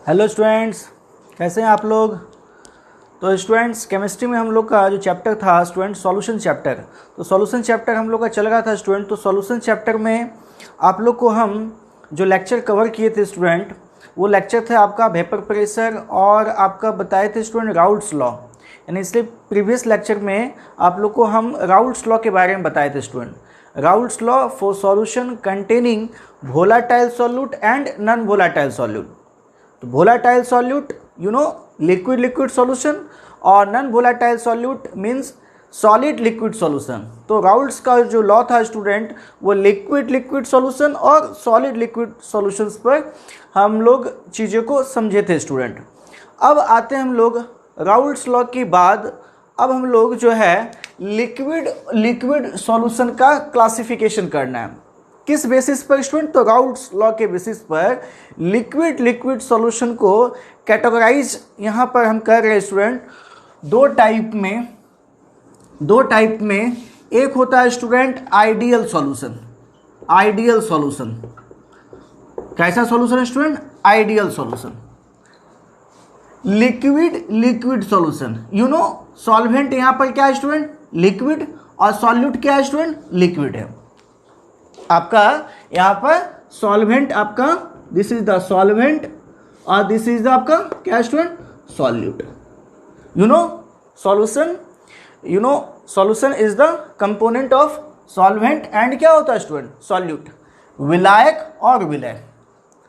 Hello students, कैसे हैं आप लोग। तो स्टूडेंट्स, केमिस्ट्री में हम लोग का जो चैप्टर था स्टूडेंट सॉल्यूशन चैप्टर, तो सॉल्यूशन चैप्टर हम लोग का चल रहा था स्टूडेंट। तो सॉल्यूशन चैप्टर में आप लोग को हम जो लेक्चर कवर किए थे स्टूडेंट, वो लेक्चर थे आपका वेपर प्रेशर और आपका बताए थे स्टूडेंट राउल्ट्स लॉ। यानी इसलिए प्रीवियस लेक्चर में आप लोग को हम राउल्ट्स लॉ के बारे में बताए थे student. Raoult's law for solution containing volatile solute and non volatile solute. तो volatile solute liquid liquid solution और non volatile solute means solid liquid solution. तो राउल्ट्स का जो लॉ था स्टूडेंट, वो लिक्विड लिक्विड सॉल्यूशन और सॉलिड लिक्विड सॉल्यूशंस पर हम लोग चीज़ों को समझे थे स्टूडेंट। अब आते हैं हम लोग राउल्ट्स लॉ के बाद, अब हम लोग जो है लिक्विड लिक्विड सॉल्यूशन का क्लासिफिकेशन करना है। किस बेसिस पर स्टूडेंट? तो राउल्ट्स लॉ के बेसिस पर लिक्विड लिक्विड सॉल्यूशन को कैटेगराइज यहाँ पर हम कर रहे हैं स्टूडेंट दो टाइप में। एक होता है student ideal solution. Ideal solution कैसा सॉल्यूशन है student? Ideal solution. Liquid liquid solution, solvent यहाँ पर क्या है स्टूडेंट? लिक्विड, और सॉल्यूट क्या है स्टूडेंट? लिक्विड है। आपका यहाँ पर सॉल्वेंट, आपका दिस इज द सॉल्वेंट और दिस इज द आपका क्या student? Solute. Solution is the component of solvent and क्या होता है स्टूडेंट? सॉल्यूट। विलायक और विलय।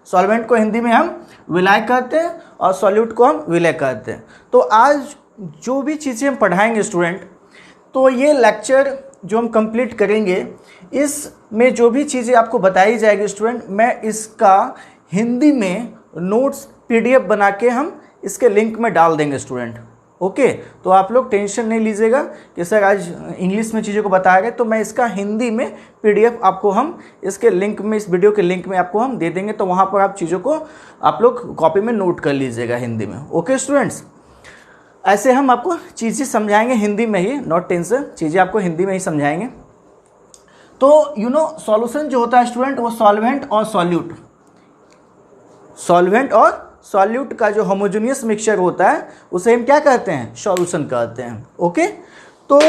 सॉल्वेंट को हिंदी में हम विलायक कहते हैं और सॉल्यूट को हम विलय कहते हैं। तो आज जो भी चीज़ें हम पढ़ाएंगे स्टूडेंट, तो ये लेक्चर जो हम कंप्लीट करेंगे, इसमें जो भी चीज़ें आपको बताई जाएगी स्टूडेंट, मैं इसका हिंदी में नोट्स पीडीएफ बना के हम इसके लिंक में डाल देंगे स्टूडेंट। ओके, तो आप लोग टेंशन नहीं लीजिएगा कि सर आज इंग्लिश में चीज़ों को बता रहे, तो मैं इसका हिंदी में पीडीएफ आपको हम इसके लिंक में, इस वीडियो के लिंक में आपको हम दे देंगे। तो वहाँ पर आप चीज़ों को आप लोग कॉपी में नोट कर लीजिएगा हिंदी में। ओके स्टूडेंट्स, ऐसे हम आपको चीज़ें समझाएंगे हिंदी में ही, नॉट टेंशन, चीज़ें आपको हिंदी में ही समझाएंगे। तो सॉल्यूशन जो होता है स्टूडेंट, वो सॉल्वेंट और सॉल्यूट, सॉल्वेंट और सॉल्यूट का जो होमोजेनियस मिक्सचर होता है उसे हम क्या कहते हैं? सॉल्यूशन कहते हैं। ओके, तो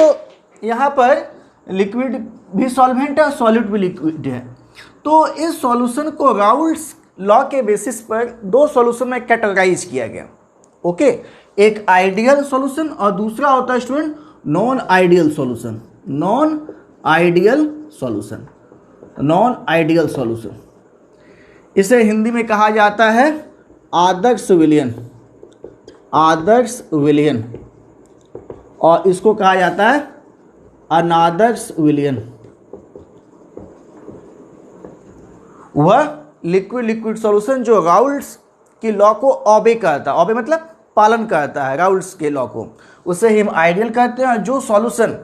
यहाँ पर लिक्विड भी सॉल्वेंट है, सॉल्यूट भी लिक्विड है। तो इस सॉल्यूशन को राउल्ट्स लॉ के बेसिस पर दो सॉल्यूशन में कैटेगराइज किया गया। ओके, एक आइडियल सॉल्यूशन और दूसरा होता है student non ideal solution. Non ideal solution, non ideal solution, इसे हिंदी में कहा जाता है आदर्श विलयन। आदर्श विलयन, और इसको कहा जाता है अनादर्श विलयन। वह लिक्विड लिक्विड सॉल्यूशन जो राउल्ट्स की लॉ को ऑबे करता है, ऑबे मतलब पालन करता है राउल्ट्स के लॉ को, उसे हम आइडियल कहते हैं। और जो सॉल्यूशन,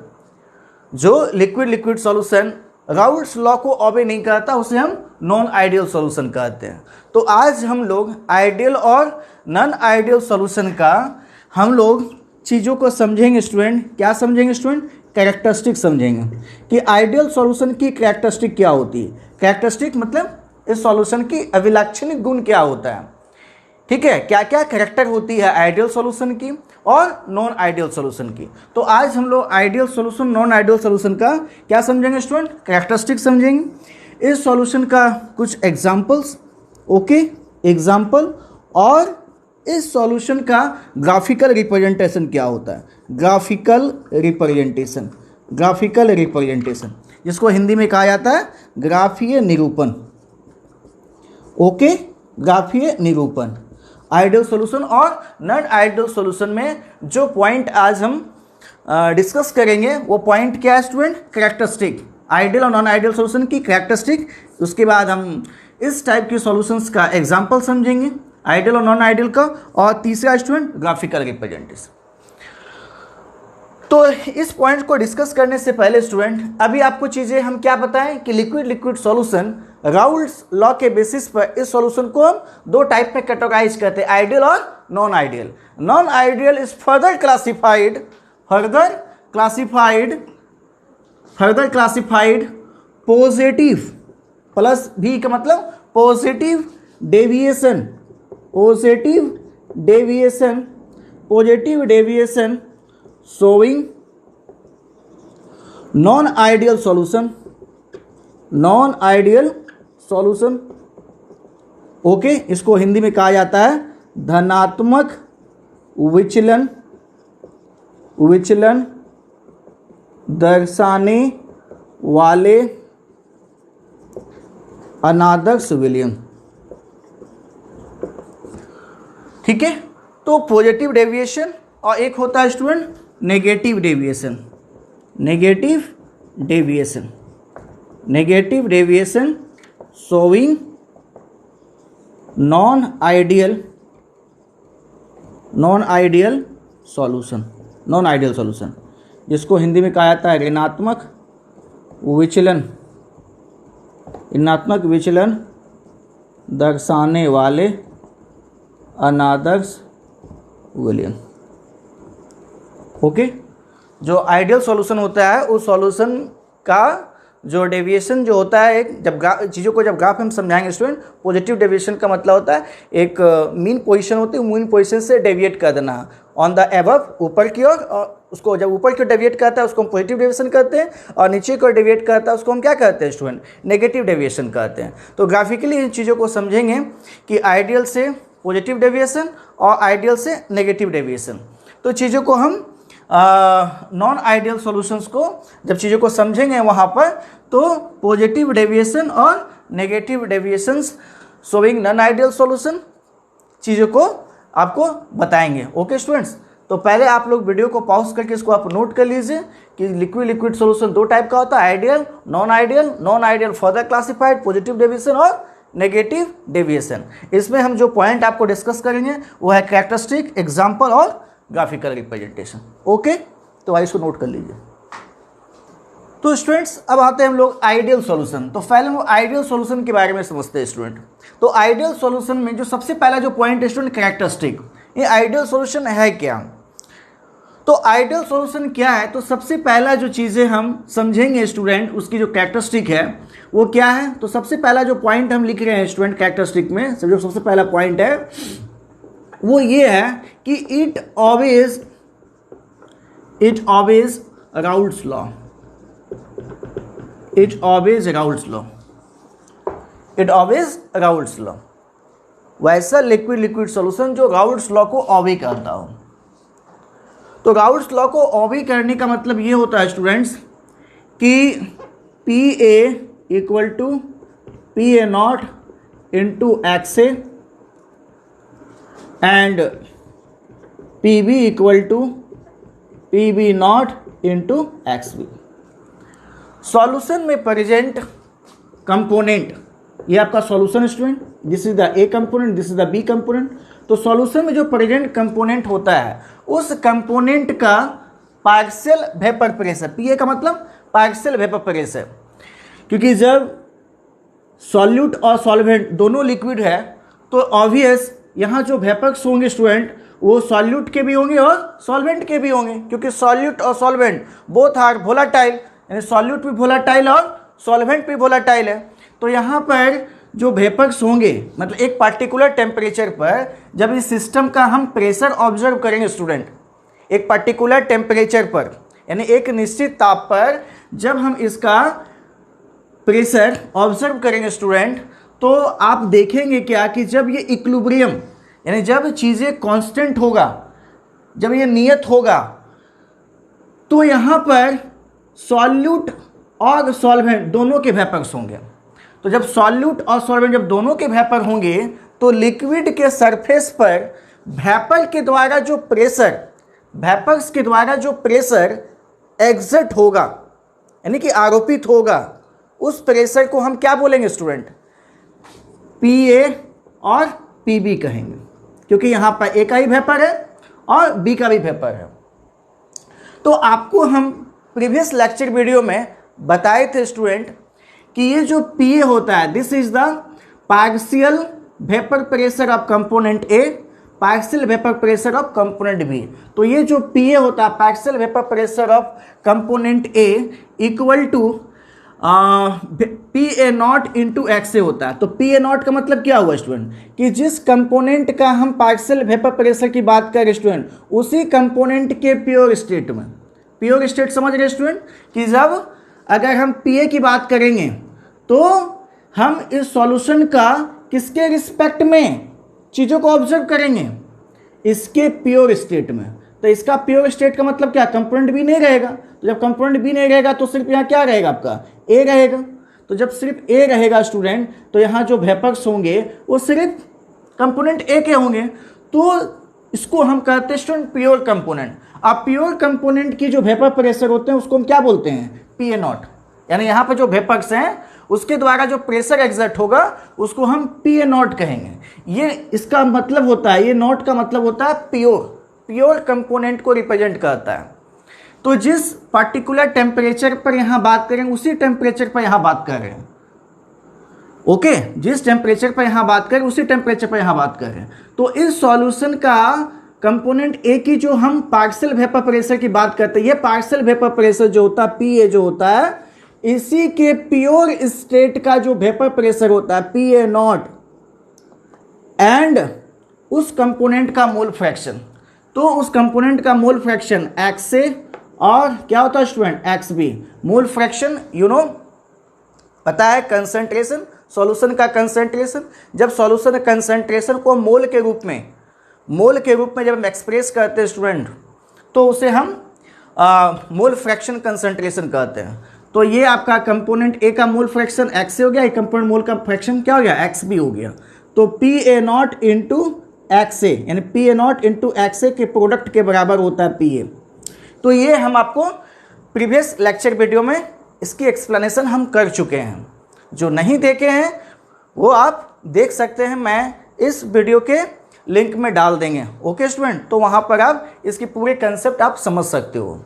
जो liquid liquid solution Raoult's law को ऑबे नहीं करता, उसे हम नॉन आइडियल सॉल्यूशन कहते हैं। तो आज हम लोग आइडियल और नॉन आइडियल सॉल्यूशन का हम लोग चीज़ों को समझेंगे स्टूडेंट। क्या समझेंगे स्टूडेंट? कैरेक्टरिस्टिक समझेंगे कि आइडियल सॉल्यूशन की कैरेक्टरिस्टिक क्या होती है। कैरेक्टरिस्टिक मतलब इस सॉल्यूशन की अभिलक्षणिक गुण क्या होता है, ठीक है, क्या क्या कैरेक्टर होती है आइडियल सॉल्यूशन की और नॉन आइडियल सॉल्यूशन की। तो आज हम लोग ideal solution, non ideal solution का क्या समझेंगे स्टूडेंट? कैरेक्टरिस्टिक समझेंगे। इस सॉल्यूशन का कुछ एग्जांपल्स, ओके, एग्जांपल, और इस सॉल्यूशन का ग्राफिकल रिप्रेजेंटेशन क्या होता है। ग्राफिकल रिप्रेजेंटेशन, ग्राफिकल रिप्रेजेंटेशन, जिसको हिंदी में कहा जाता है ग्राफीय निरूपण। ओके, ग्राफीय निरूपण। आइडियल सॉल्यूशन और नॉन आइडियल सॉल्यूशन में जो पॉइंट आज हम डिस्कस करेंगे, वो पॉइंट क्या है स्टूडेंट? कैरेक्टरिस्टिक, आइडियल और नॉन आइडियल सॉल्यूशन की कैरेक्टरिस्टिक। उसके बाद हम इस टाइप के सॉल्यूशंस का एग्जांपल समझेंगे, आइडियल और नॉन आइडियल का, और तीसरा स्टूडेंट ग्राफिकल रिप्रेजेंटेशन। तो इस पॉइंट को डिस्कस करने से पहले स्टूडेंट, अभी आपको चीज़ें हम क्या बताएं कि liquid liquid solution Raoult's law के बेसिस पर इस सॉल्यूशन को हम दो टाइप में कैटेगराइज करते हैं, आइडियल और non ideal. Non ideal is further classified positive, plus भी का मतलब positive deviation, positive deviation showing non ideal solution. Okay, इसको हिंदी में कहा जाता है धनात्मक विचलन दर्शाने वाले अनादर्श विलयन। ठीक है, तो पॉजिटिव डेविएशन और एक होता है student negative deviation showing non ideal solution, जिसको हिंदी में कहा जाता है ऋणात्मक विचलन दर्शाने वाले अनादर्श विलयन। ओके, जो आइडियल सॉल्यूशन होता है उस सॉल्यूशन का जो डेविएशन जो होता है, एक जब चीज़ों को जब ग्राफ हम समझाएंगे स्टूडेंट, पॉजिटिव डेविएशन का मतलब होता है एक मीन पोजीशन होती है, मीन पोजीशन से डेविएट कर देना ऑन द एबव, ऊपर की ओर, और उसको जब ऊपर की ओर डेविएट करता है उसको हम पॉजिटिव डेविएशन कहते हैं, और नीचे की ओर डेविएट करता है उसको हम क्या कहते हैं स्टूडेंट, नेगेटिव डेविएशन कहते हैं। तो ग्राफिकली इन चीज़ों को समझेंगे कि आइडियल से पॉजिटिव डेविएशन और आइडियल से नेगेटिव डेविएशन। तो चीज़ों को हम नॉन आइडियल सॉल्यूशंस को जब चीज़ों को समझेंगे वहाँ पर, तो पॉजिटिव डेविएशन और negative deviations showing non ideal solution चीज़ों को आपको बताएंगे। ओके स्टूडेंट्स, तो पहले आप लोग वीडियो को पॉज करके इसको आप नोट कर लीजिए कि लिक्विड सॉल्यूशन दो टाइप का होता है, ideal non ideal further classified, positive deviation और नेगेटिव डेविएशन। इसमें हम जो पॉइंट आपको डिस्कस करेंगे वो है कैरेक्टरिस्टिक, एग्जाम्पल और ग्राफिकल रिप्रेजेंटेशन। ओके, तो आइए इसको नोट कर लीजिए। तो स्टूडेंट्स अब आते हैं हम लोग आइडियल सॉल्यूशन। तो पहले हम आइडियल सॉल्यूशन के बारे में समझते हैं स्टूडेंट। तो आइडियल सॉल्यूशन में जो सबसे पहला जो पॉइंट है स्टूडेंट, कैरेक्टरिस्टिक। ये आइडियल सॉल्यूशन है क्या? तो आइडियल सॉल्यूशन क्या है? तो सबसे पहला जो चीज़ें हम समझेंगे स्टूडेंट, उसकी जो कैरेक्टरिस्टिक है वो क्या है। तो सबसे पहला जो पॉइंट हम लिख रहे हैं स्टूडेंट कैरेक्टरिस्टिक में, जो सबसे पहला पॉइंट है वो ये है कि इट ऑलवेज राउल्ट्स लॉ। वैसा लिक्विड सॉल्यूशन जो राउल्ट्स लॉ को ऑबे करता हो। तो राउल्ट्स लॉ को ऑबे करने का मतलब ये होता है स्टूडेंट्स कि PA equal to PA not into XA and PB equal to PB not into XB। Solution में प्रेजेंट कंपोनेंट, ये आपका solution student, this is the A component, this is the B component. तो solution में जो present component होता है उस component का पार्शियल वेपर प्रेशर, PA का मतलब पार्शियल वेपर प्रेशर, क्योंकि जब सॉल्यूट और सॉल्वेंट दोनों लिक्विड है तो ऑब्वियस यहाँ जो वेपर्स होंगे स्टूडेंट वो सॉल्यूट के भी होंगे और सॉल्वेंट के भी होंगे, क्योंकि सॉल्यूट और सॉल्वेंट बोथ आर वोलाटाइल, यानी सॉल्यूट भी वोलाटाइल और सॉल्वेंट भी वोलाटाइल है। तो यहाँ पर जो वेपर्स होंगे, मतलब एक पार्टिकुलर टेम्परेचर पर जब इस सिस्टम का हम प्रेशर ऑब्जर्व करेंगे स्टूडेंट, एक पर्टिकुलर टेम्परेचर पर, यानी एक निश्चित ताप पर जब हम इसका प्रेशर ऑब्जर्व करेंगे स्टूडेंट, तो आप देखेंगे क्या कि जब ये इक्विलिब्रियम, यानी जब चीज़ें कांस्टेंट होगा, जब ये नियत होगा, तो यहाँ पर सॉल्यूट और सॉल्वेंट दोनों के वेपर्स होंगे। तो जब सॉल्यूट और सॉल्वेंट जब दोनों के वेपर होंगे तो लिक्विड के सरफेस पर वेपर के द्वारा जो प्रेशर, वेपर्स के द्वारा जो प्रेशर एग्जर्ट होगा, यानी कि आरोपित होगा, उस प्रेशर को हम क्या बोलेंगे स्टूडेंट, PA और PB कहेंगे, क्योंकि यहाँ पर A का ही वेपर है और B का भी वेपर है। तो आपको हम प्रीवियस लेक्चर वीडियो में बताए थे स्टूडेंट कि ये जो PA होता है, this is the partial vapour pressure of component A, partial vapour pressure of component B। तो ये जो PA होता है, partial vapour pressure of component A, equal to P A not into X से होता है। तो पी ए नॉट का मतलब क्या हुआ स्टूडेंट, कि जिस कंपोनेंट का हम पार्शियल वेपर प्रेशर की बात करें स्टूडेंट, उसी कंपोनेंट के प्योर स्टेट में, प्योर स्टेट समझ रहे स्टूडेंट, कि जब अगर हम पी ए की बात करेंगे तो हम इस सॉल्यूशन का किसके रिस्पेक्ट में चीज़ों को ऑब्जर्व करेंगे, इसके प्योर स्टेट में। तो इसका प्योर स्टेट का मतलब क्या, कंपोनेंट भी नहीं रहेगा। तो जब कंपोनेंट भी नहीं रहेगा तो सिर्फ यहाँ क्या रहेगा, आपका ए रहेगा। तो जब सिर्फ ए रहेगा स्टूडेंट, तो यहाँ जो वेपर्स होंगे वो सिर्फ कंपोनेंट ए के होंगे। तो इसको हम कहते हैं स्टूडेंट प्योर कंपोनेंट। अब प्योर कंपोनेंट की जो वेपर प्रेशर होते हैं उसको हम क्या बोलते हैं, पी ए नॉट। यानी यहाँ पर जो वेपर्स हैं उसके द्वारा जो प्रेशर एग्जर्ट होगा उसको हम पी ए नॉट कहेंगे। ये इसका मतलब होता है, ये नॉट का मतलब होता है प्योर कंपोनेंट को रिप्रेजेंट करता है। तो जिस पर्टिकुलर टेम्परेचर पर यहां बात करेंगे उसी टेम्परेचर पर यहां बात कर रहे हैं। ओके, जिस टेम्परेचर पर यहां बात करें उसी टेम्परेचर पर यहां बात कर रहे हैं। तो इस सॉल्यूशन का कंपोनेंट ए की जो हम पार्शियल वेपर प्रेशर की बात करते हैं, ये पार्शियल वेपर प्रेशर जो होता है पी ए जो होता है, इसी के प्योर स्टेट का जो वेपर प्रेशर होता है पी ए नॉट एंड उस कंपोनेंट का मोल फ्रैक्शन। तो उस कंपोनेंट का मोल फ्रैक्शन एक्स से और क्या होता है student, X B. Mole fraction you know पता है, कंसंट्रेशन, सॉल्यूशन का कंसंट्रेशन। जब सॉल्यूशन कंसंट्रेशन को मोल के रूप में जब हम एक्सप्रेस करते हैं स्टूडेंट, तो उसे हम मोल फ्रैक्शन कंसंट्रेशन कहते हैं। तो ये आपका कंपोनेंट ए का मोल फ्रैक्शन एक्स से हो गया, ये कंपोनेंट मोल का फ्रैक्शन क्या हो गया, एक्स बी हो गया। तो P A not into X A, यानी P A not into X A के प्रोडक्ट के बराबर होता है पी ए। तो ये हम आपको प्रीवियस लेक्चर वीडियो में इसकी एक्सप्लेनेशन हम कर चुके हैं। जो नहीं देखे हैं वो आप देख सकते हैं, मैं इस वीडियो के लिंक में डाल देंगे। ओके स्टूडेंट, तो वहाँ पर आप इसकी पूरे कंसेप्ट आप समझ सकते हो।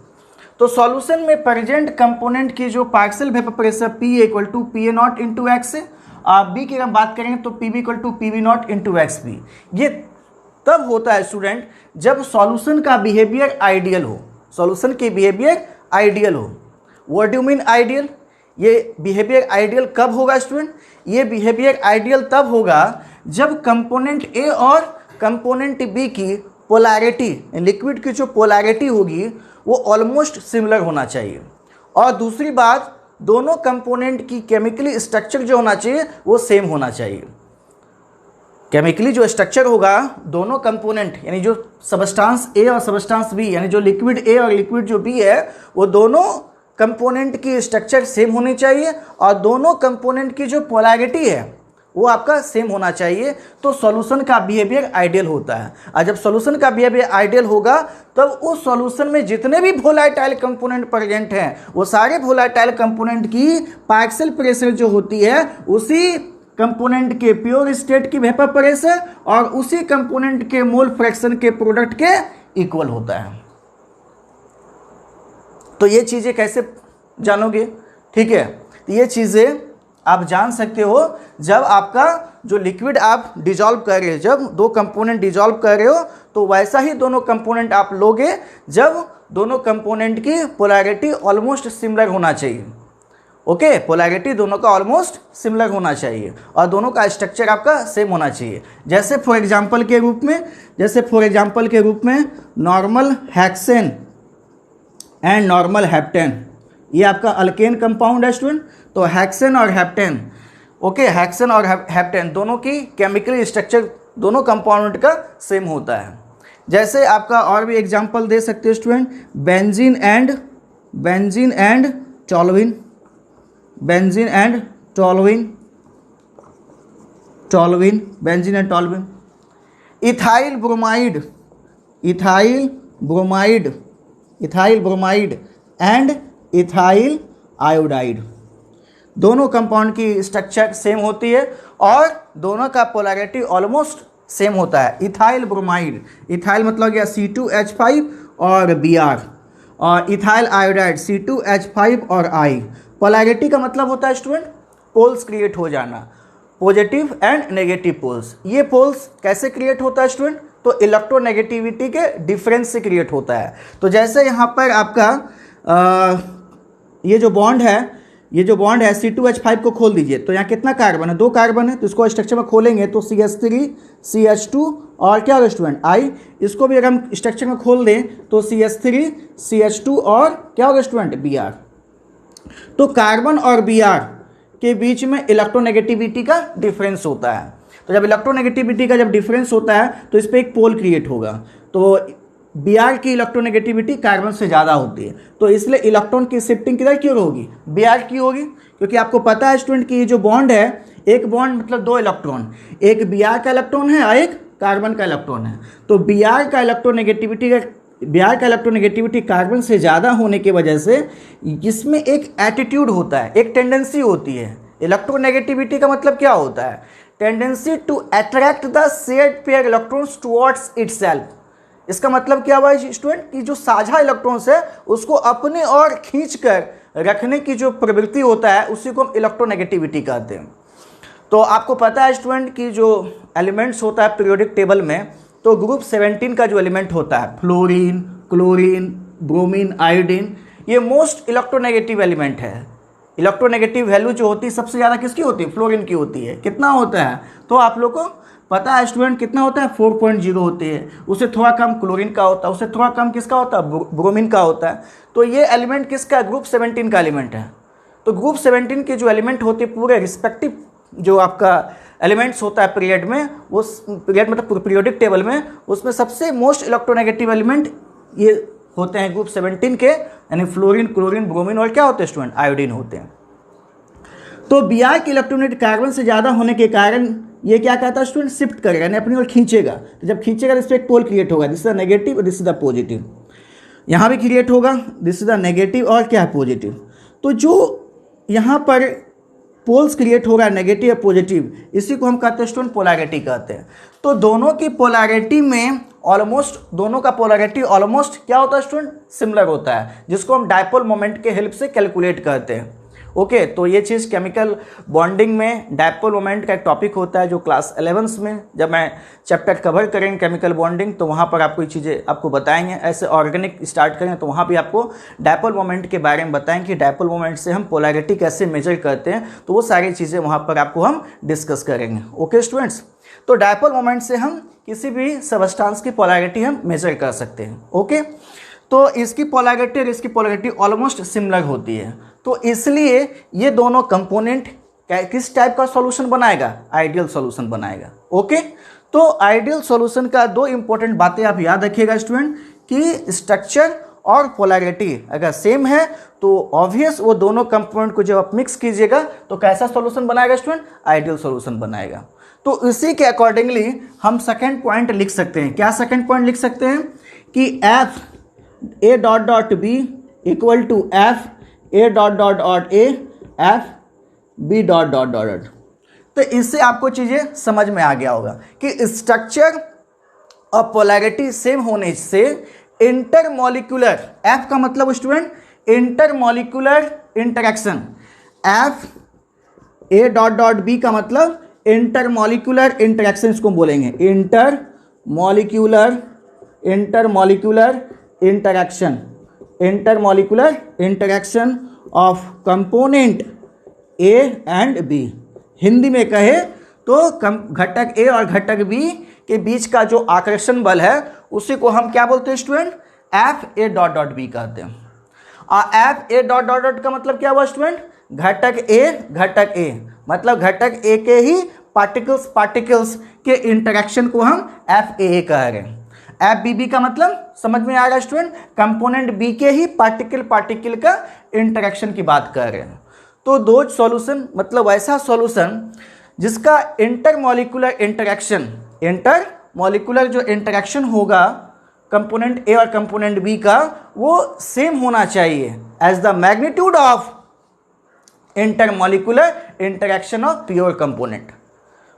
तो सॉल्यूशन में प्रेजेंट कंपोनेंट की जो partial vapour pressure P equal to P A not into X है, बी की हम बात करेंगे तो P B equal to P B not into X B. ये तब होता है स्टूडेंट जब सॉल्यूशन का बिहेवियर आइडियल हो, सॉल्यूशन की बिहेवियर आइडियल हो। व्हाट डू मीन आइडियल, ये बिहेवियर आइडियल कब होगा स्टूडेंट, ये बिहेवियर आइडियल तब होगा जब कंपोनेंट ए और कंपोनेंट बी की पोलैरिटी, लिक्विड की जो पोलैरिटी होगी वो ऑलमोस्ट सिमिलर होना चाहिए। और दूसरी बात, दोनों कंपोनेंट की केमिकली स्ट्रक्चर जो होना चाहिए वो सेम होना चाहिए। केमिकली जो स्ट्रक्चर होगा दोनों कंपोनेंट, यानी जो सबस्टांस ए और सबस्टांस बी, यानी जो लिक्विड ए और लिक्विड जो बी है, वो दोनों कंपोनेंट की स्ट्रक्चर सेम होनी चाहिए और दोनों कंपोनेंट की जो पोलैरिटी है वो आपका सेम होना चाहिए। तो सॉल्यूशन का बिहेवियर आइडियल होता है। और जब सॉल्यूशन का बिहेवियर आइडियल होगा तब उस सॉल्यूशन में जितने भी वोलेटाइल कंपोनेंट प्रेजेंट हैं वो सारे वोलेटाइल कंपोनेंट की पार्शियल प्रेशर जो होती है उसी कंपोनेंट के प्योर स्टेट की वेपर प्रेशर और उसी कंपोनेंट के मोल फ्रैक्शन के प्रोडक्ट के इक्वल होता है। तो ये चीज़ें कैसे जानोगे, ठीक है, तो ये चीज़ें आप जान सकते हो जब आपका जो लिक्विड आप डिजॉल्व कर रहे हो, जब दो कंपोनेंट डिजॉल्व कर रहे हो तो वैसा ही दोनों कंपोनेंट आप लोगे जब दोनों कंपोनेंट की पोलैरिटी ऑलमोस्ट सिमिलर होना चाहिए। ओके, पोलैरिटी दोनों का ऑलमोस्ट सिमिलर होना चाहिए और दोनों का स्ट्रक्चर आपका सेम होना चाहिए। जैसे फॉर एग्जांपल के रूप में normal hexane and normal heptane, ये आपका अल्केन कंपाउंड है स्टूडेंट। तो हेक्सेन और हेप्टेन, ओके, हेक्सेन और हेप्टेन दोनों की केमिकल स्ट्रक्चर दोनों कंपाउंड का सेम होता है। जैसे आपका और भी एग्जांपल दे सकते हैं student, benzene and toluene, benzene and toluene, ethyl bromide and ethyl iodide, दोनों कंपाउंड की स्ट्रक्चर सेम होती है और दोनों का पोलैरिटी ऑलमोस्ट सेम होता है। इथाइल ब्रोमाइड, इथाइल मतलब क्या C2H5 और Br, और इथाइल आयोडाइड C2H5 और I। पोलैरिटी का मतलब होता है स्टूडेंट पोल्स क्रिएट हो जाना, पॉजिटिव एंड नेगेटिव पोल्स। ये पोल्स कैसे क्रिएट होता है स्टूडेंट, तो इलेक्ट्रोनेगेटिविटी के डिफरेंस से क्रिएट होता है। तो जैसे यहाँ पर आपका ये जो बॉन्ड है ये जो बॉन्ड है C2H5 को खोल दीजिए, तो यहाँ कितना कार्बन है, 2 कार्बन है, तो इसको स्ट्रक्चर में खोलेंगे तो CH3 CH2 और क्या होगा स्टूडेंट I। इसको भी अगर हम स्ट्रक्चर में खोल दें तो CH3 CH2 और क्या होगा स्टूडेंट Br। तो कार्बन और Br के बीच में इलेक्ट्रोनेगेटिविटी का डिफरेंस होता है। तो जब इलेक्ट्रोनेगेटिविटी का जब डिफरेंस होता है तो इस पर एक पोल क्रिएट होगा, तो Br की इलेक्ट्रोनेगेटिविटी कार्बन से ज़्यादा होती है, तो इसलिए इलेक्ट्रॉन की शिफ्टिंग किधर की होगी, Br की होगी। क्योंकि आपको पता है स्टूडेंट कि ये जो बॉन्ड है, एक बॉन्ड मतलब 2 इलेक्ट्रॉन, एक Br का इलेक्ट्रॉन है और एक कार्बन का इलेक्ट्रॉन है। तो Br का इलेक्ट्रोनेगेटिविटी कार्बन से ज़्यादा होने की वजह से इसमें एक एटीट्यूड होता है, एक टेंडेंसी होती है। इलेक्ट्रोनेगेटिविटी का मतलब क्या होता है, tendency to attract the shared pair electrons towards itself. इसका मतलब क्या हुआ स्टूडेंट कि जो साझा इलेक्ट्रॉन्स है उसको अपने और खींचकर रखने की जो प्रवृत्ति होता है उसी को हम इलेक्ट्रोनेगेटिविटी कहते हैं। तो आपको पता है स्टूडेंट कि जो एलिमेंट्स होता है पीरियोडिक टेबल में, तो ग्रुप 17 का जो एलिमेंट होता है फ्लोरीन, क्लोरीन, ब्रोमीन, आयोडीन, ये मोस्ट इलेक्ट्रोनेगेटिव एलिमेंट है। इलेक्ट्रोनेगेटिव वैल्यू जो होती है सबसे ज़्यादा किसकी होती है, फ्लोरीन की होती है। कितना होता है, तो आप लोग को पता है स्टूडेंट कितना होता है, 4.0 होती है। उससे थोड़ा कम क्लोरीन का होता है, उससे थोड़ा कम किसका होता है, ब्रोमीन का होता है। तो ये एलिमेंट किसका, ग्रुप 17 का एलिमेंट है। तो ग्रुप 17 के जो एलिमेंट होते हैं पूरे रिस्पेक्टिव जो आपका एलिमेंट्स होता है पीरियड में, वो पीरियड मतलब पीरियोडिक टेबल में, उसमें सबसे मोस्ट इलेक्ट्रोनेगेटिव एलिमेंट ये होते हैं ग्रुप 17 के, यानी फ्लोरीन, क्लोरीन, ब्रोमीन और क्या होते हैं स्टूडेंट, आयोडीन होते हैं। तो Br की इलेक्ट्रोनेट कार्बन से ज़्यादा होने के कारण ये क्या कहता है स्टूडेंट, शिफ्ट करेगा यानी अपनी ओर खींचेगा। तो जब खींचेगा तो इस पर एक पोल क्रिएट होगा, दिस इज द नेगेटिव और दिस इज द पॉजिटिव। यहाँ भी क्रिएट होगा, दिस इज द नेगेटिव और क्या है, पॉजिटिव। तो जो यहाँ पर पोल्स क्रिएट हो रहा है नेगेटिव और पॉजिटिव, इसी को हम कहते हैं स्टूडेंट पोलैरिटी कहते हैं। तो दोनों की पोलैरिटी में ऑलमोस्ट, दोनों का पोलैरिटी ऑलमोस्ट क्या होता है स्टूडेंट, सिमिलर होता है, जिसको हम डायपोल मोमेंट के हेल्प से कैलकुलेट करते हैं। ओके, तो ये चीज़ केमिकल बॉन्डिंग में डायपोल मोमेंट का एक टॉपिक होता है जो क्लास 11 में जब मैं चैप्टर कवर करेंगे केमिकल बॉन्डिंग, तो वहाँ पर आपको ये चीज़ें आपको बताएंगे। ऐसे ऑर्गेनिक स्टार्ट करेंगे तो वहाँ भी आपको डायपोल मोमेंट के बारे में बताएंगे कि डायपोल मोमेंट से हम पोलैरिटी कैसे मेजर करते हैं, तो वो सारी चीज़ें वहाँ पर आपको हम डिस्कस करेंगे। ओके स्टूडेंट्स, तो डायपोल मोमेंट से हम किसी भी सबस्टांस की पोलैरिटी हम मेजर कर सकते हैं। ओके, तो इसकी पोलैरिटी और इसकी पोलैरिटी ऑलमोस्ट सिमिलर होती है, तो इसलिए ये दोनों कंपोनेंट किस टाइप का सॉल्यूशन बनाएगा, आइडियल सॉल्यूशन बनाएगा। ओके, तो आइडियल सॉल्यूशन का 2 इंपॉर्टेंट बातें आप याद रखिएगा स्टूडेंट कि स्ट्रक्चर और पोलैरिटी अगर सेम है तो ऑब्वियस वो दोनों कंपोनेंट को जब आप मिक्स कीजिएगा तो कैसा सॉल्यूशन बनाएगा स्टूडेंट, आइडियल सॉल्यूशन बनाएगा। तो इसी के अकॉर्डिंगली हम सेकेंड पॉइंट लिख सकते हैं। क्या सेकेंड पॉइंट लिख सकते हैं कि F A dot dot B equal to F A dot dot dot A F B dot dot dot dot. तो इससे आपको चीज़ें समझ में आ गया होगा कि स्ट्रक्चर और पोलैरिटी सेम होने से इंटरमॉलिक्यूलर, एफ का मतलब student intermolecular interaction, F A dot dot B का मतलब इंटरमॉलिक्यूलर इंटरेक्शन, इसको बोलेंगे intermolecular interaction, intermolecular interaction of component A and B. Hindi में कहे तो घटक ए और घटक बी के बीच का जो आकर्षण बल है उसी को हम क्या बोलते हैं student, F A dot dot B कहते हैं। और F A dot dot dot का मतलब क्या हुआ स्टूडेंट, घटक ए मतलब घटक ए के ही पार्टिकल्स के इंटरेक्शन को हम एफ ए कह रहे हैं। एफ बी बी का मतलब समझ में आ रहा है स्टूडेंट, कंपोनेंट बी के ही पार्टिकल का इंटरेक्शन की बात कर रहे हैं। तो दो सॉल्यूशन मतलब ऐसा सॉल्यूशन जिसका इंटरमॉलिक्यूलर जो इंटरेक्शन होगा कंपोनेंट ए और कंपोनेंट बी का, वो सेम होना चाहिए as the magnitude of intermolecular interaction of pure component.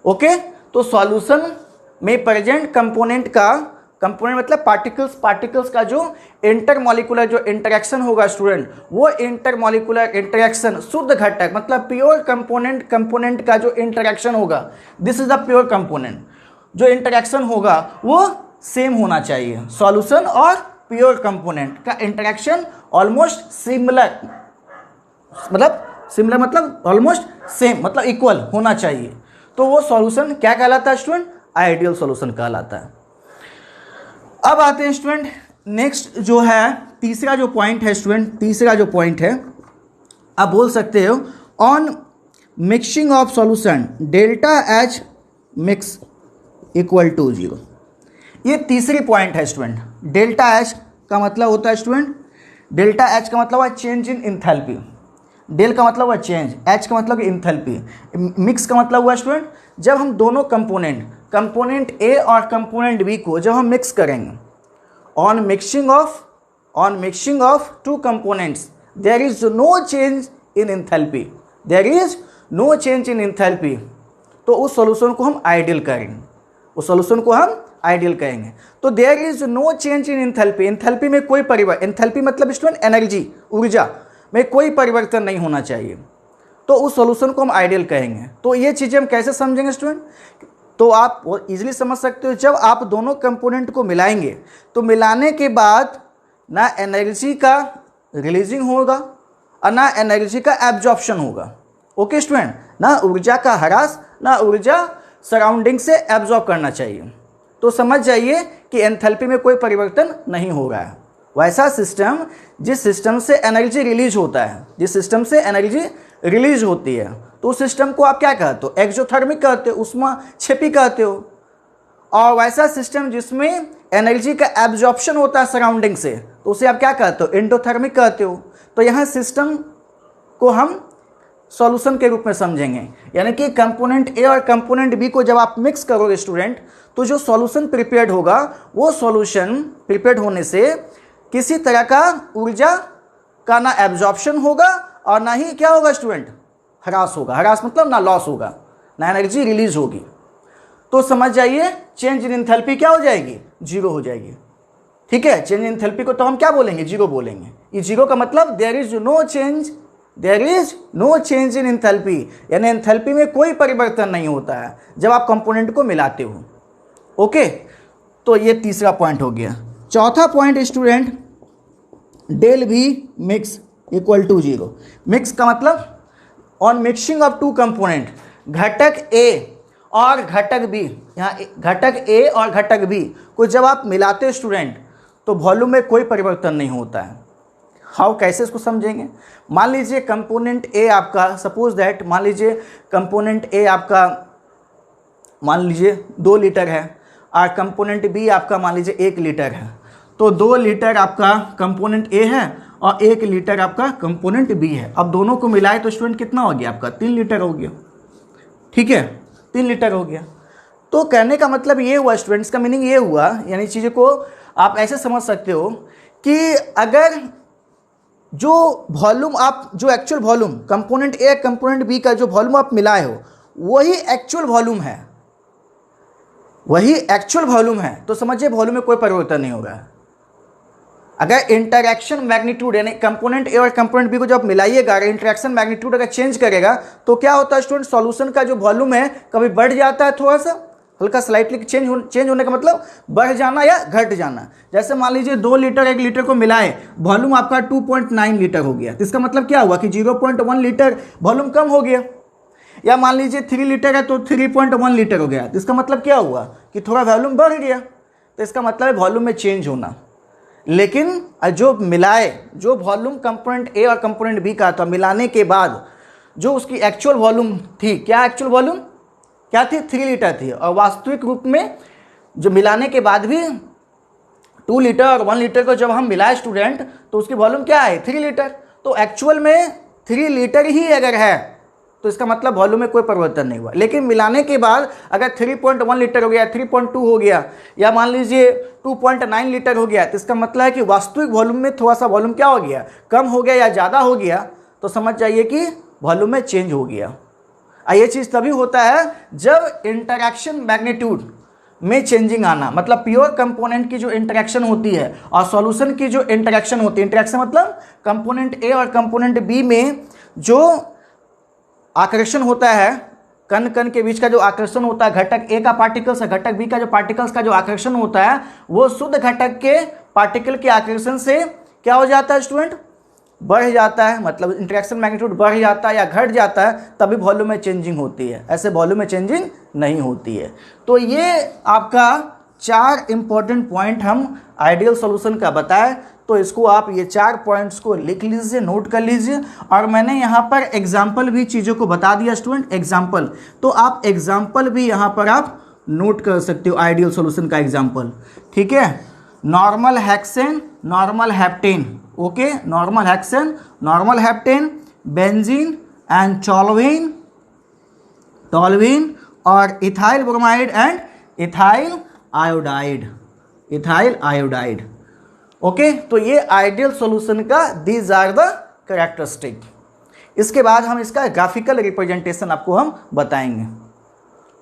Okay, तो सॉल्यूशन में प्रेजेंट कंपोनेंट मतलब पार्टिकल्स का जो इंटरमॉलिक्यूलर जो इंटरेक्शन होगा स्टूडेंट, वो इंटरमॉलिक्यूलर इंटरेक्शन शुद्ध घटक मतलब प्योर कंपोनेंट का जो इंटरेक्शन होगा, this is the pure component, जो इंटरेक्शन होगा वो सेम होना चाहिए। सॉल्यूशन और प्योर कंपोनेंट का इंटरेक्शन ऑलमोस्ट सिमिलर मतलब सिमिलर मतलब ऑलमोस्ट सेम, मतलब इक्वल होना चाहिए, तो वो सॉल्यूशन क्या कहलाता है स्टूडेंट? आइडियल सॉल्यूशन कहलाता है। अब आते हैं स्टूडेंट नेक्स्ट जो है तीसरा जो पॉइंट है स्टूडेंट, तीसरा जो पॉइंट है आप बोल सकते हो on mixing of solution delta H mix equal to 0। ये तीसरी पॉइंट है स्टूडेंट। डेल्टा एच का मतलब होता है स्टूडेंट, डेल्टा एच का मतलब है चेंज इन इंथैल्पी। डेल का मतलब हुआ चेंज, एच का मतलब इंथैल्पी, मिक्स का मतलब हुआ स्टूडेंट जब हम दोनों कंपोनेंट ए और कंपोनेंट बी को जब हम मिक्स करेंगे, on mixing of two components there is no change in enthalpy, there is no change in enthalpy, तो उस सॉल्यूशन को हम आइडियल करेंगे, उस सॉल्यूशन को हम आइडियल कहेंगे। तो there is no change in enthalpy, enthalpy में कोई परिवर्तन, इंथैल्पी मतलब स्टूडेंट एनर्जी, ऊर्जा में कोई परिवर्तन नहीं होना चाहिए, तो उस सॉल्यूशन को हम आइडियल कहेंगे। तो ये चीज़ें हम कैसे समझेंगे स्टूडेंट? तो आप इजीली समझ सकते हो, जब आप दोनों कंपोनेंट को मिलाएंगे तो मिलाने के बाद ना एनर्जी का रिलीजिंग होगा और ना एनर्जी का एब्जॉर्प्शन होगा। ओके स्टूडेंट, ना ऊर्जा का ह्रास ना ऊर्जा सराउंडिंग से एब्जॉर्ब करना चाहिए। तो समझ जाइए कि एंथैल्पी में कोई परिवर्तन नहीं हो रहा है। वैसा सिस्टम जिस सिस्टम से एनर्जी रिलीज होता है, जिस सिस्टम से एनर्जी रिलीज होती है, तो उस सिस्टम को आप क्या कहते हो? एक्सोथर्मिक कहते हो, ऊष्माक्षेपी कहते हो। और वैसा सिस्टम जिसमें एनर्जी का एब्जॉर्प्शन होता है सराउंडिंग से, तो उसे आप क्या कहते हो? एंडोथर्मिक कहते हो। तो यहाँ सिस्टम को हम सॉल्यूशन के रूप में समझेंगे, यानी कि कंपोनेंट ए और कंपोनेंट बी को जब आप मिक्स करोगे स्टूडेंट, तो जो सॉल्यूशन प्रिपेयर्ड होगा वो सॉल्यूशन प्रिपेयर्ड होने से किसी तरह का ऊर्जा का ना एब्जॉर्प्शन होगा और ना ही क्या होगा स्टूडेंट? ह्रास होगा। ह्रास मतलब ना लॉस होगा, ना एनर्जी रिलीज होगी। तो समझ जाइए चेंज इन एंथैल्पी क्या हो जाएगी? 0 हो जाएगी। ठीक है, चेंज इन एंथैल्पी को तो हम क्या बोलेंगे? 0 बोलेंगे। ये 0 का मतलब there is no change in enthalpy, यानी एंथैल्पी में कोई परिवर्तन नहीं होता है जब आप कंपोनेंट को मिलाते हो। ओके, तो ये तीसरा पॉइंट हो गया। चौथा पॉइंट स्टूडेंट, डेल भी मिक्स इक्वल टू 0। मिक्स का मतलब on mixing of two component, घटक ए और घटक बी, यहाँ घटक ए और घटक बी को जब आप मिलाते हो स्टूडेंट, तो वॉल्यूम में कोई परिवर्तन नहीं होता है। हाउ, कैसे इसको समझेंगे? मान लीजिए कंपोनेंट ए आपका, सपोज दैट मान लीजिए कंपोनेंट ए आपका मान लीजिए 2 लीटर है और कंपोनेंट बी आपका मान लीजिए 1 लीटर है। तो 2 लीटर आपका कंपोनेंट ए है और 1 लीटर आपका कंपोनेंट बी है। अब दोनों को मिलाए तो स्टूडेंट कितना हो गया आपका? 3 लीटर हो गया। ठीक है, 3 लीटर हो गया। तो कहने का मतलब ये हुआ स्टूडेंट्स, का मीनिंग ये हुआ, यानी चीज़ों को आप ऐसे समझ सकते हो कि अगर जो वॉल्यूम आप, जो actual volume component A component B का जो वॉल्यूम आप मिलाए हो वही एक्चुअल वॉल्यूम है, वही एक्चुअल वॉल्यूम है, तो समझिए वॉल्यूम में कोई परिवर्तन नहीं होगा। अगर इंटरैक्शन मैग्नीट्यूड यानी कंपोनेंट ए और कंपोनेंट बी को जब मिलाइएगा, अगर इंटरैक्शन मैग्नीट्यूड अगर चेंज करेगा तो क्या होता है स्टूडेंट? सॉल्यूशन का जो वॉल्यूम है कभी बढ़ जाता है, थोड़ा सा हल्का स्लाइटली चेंज होने का मतलब बढ़ जाना या घट जाना। जैसे मान लीजिए 2 लीटर 1 लीटर को मिलाए, वॉल्यूम आपका 2.9 लीटर हो गया, तो इसका मतलब क्या हुआ कि 0.1 लीटर वॉल्यूम कम हो गया। या मान लीजिए 3 लीटर है तो 3.1 लीटर हो गया, तो इसका मतलब क्या हुआ कि थोड़ा वॉल्यूम बढ़ गया, तो इसका मतलब है वॉल्यूम में चेंज होना। लेकिन जो मिलाए, जो वॉल्यूम कंपोनेंट ए और कंपोनेंट बी का था, मिलाने के बाद जो उसकी एक्चुअल वॉल्यूम थी, क्या एक्चुअल वॉल्यूम क्या थी? 3 लीटर थी। और वास्तविक रूप में जो मिलाने के बाद भी 2 लीटर और 1 लीटर को जब हम मिलाए स्टूडेंट, तो उसकी वॉल्यूम क्या है? 3 लीटर। तो एक्चुअल में 3 लीटर ही अगर है तो इसका मतलब वॉल्यूम में कोई परिवर्तन नहीं हुआ। लेकिन मिलाने के बाद अगर 3.1 लीटर हो गया, 3.2 हो गया, या मान लीजिए 2.9 लीटर हो गया, तो इसका मतलब है कि वास्तविक वॉल्यूम में थोड़ा सा वॉल्यूम क्या हो गया? कम हो गया या ज़्यादा हो गया, तो समझ जाइए कि वॉल्यूम में चेंज हो गया। ये चीज़ तभी होता है जब इंटरैक्शन मैग्नीट्यूड में चेंजिंग आना, मतलब प्योर कंपोनेंट की जो इंटरैक्शन होती है और सॉल्यूशन की जो इंटरैक्शन होती है, इंटरैक्शन मतलब कंपोनेंट ए और कंपोनेंट बी में जो आकर्षण होता है, कण कण के बीच का जो आकर्षण होता है, घटक ए का पार्टिकल्स और घटक बी का जो पार्टिकल्स का जो आकर्षण होता है, वो शुद्ध घटक के पार्टिकल के आकर्षण से क्या हो जाता है स्टूडेंट? बढ़ जाता है, मतलब इंटरेक्शन मैग्नीट्यूड बढ़ जाता है या घट जाता है, तभी वॉल्यूम में चेंजिंग होती है, ऐसे वॉल्यूम में चेंजिंग नहीं होती है। तो ये आपका 4 इंपॉर्टेंट पॉइंट हम आइडियल सॉल्यूशन का बताएं। तो इसको आप ये 4 पॉइंट्स को लिख लीजिए, नोट कर लीजिए। और मैंने यहाँ पर एग्जाम्पल भी चीज़ों को बता दिया स्टूडेंट, एग्जाम्पल, तो आप एग्जाम्पल भी यहाँ पर आप नोट कर सकते हो आइडियल सॉल्यूशन का एग्जाम्पल, ठीक है। Normal hexane, normal heptane, okay, normal hexane, normal heptane, benzene and toluene और ethyl bromide and ethyl iodide, okay. तो ये आइडियल सॉल्यूशन का दीज आर द कैरेक्टरिस्टिक। इसके बाद हम इसका ग्राफिकल रिप्रेजेंटेशन आपको हम बताएंगे,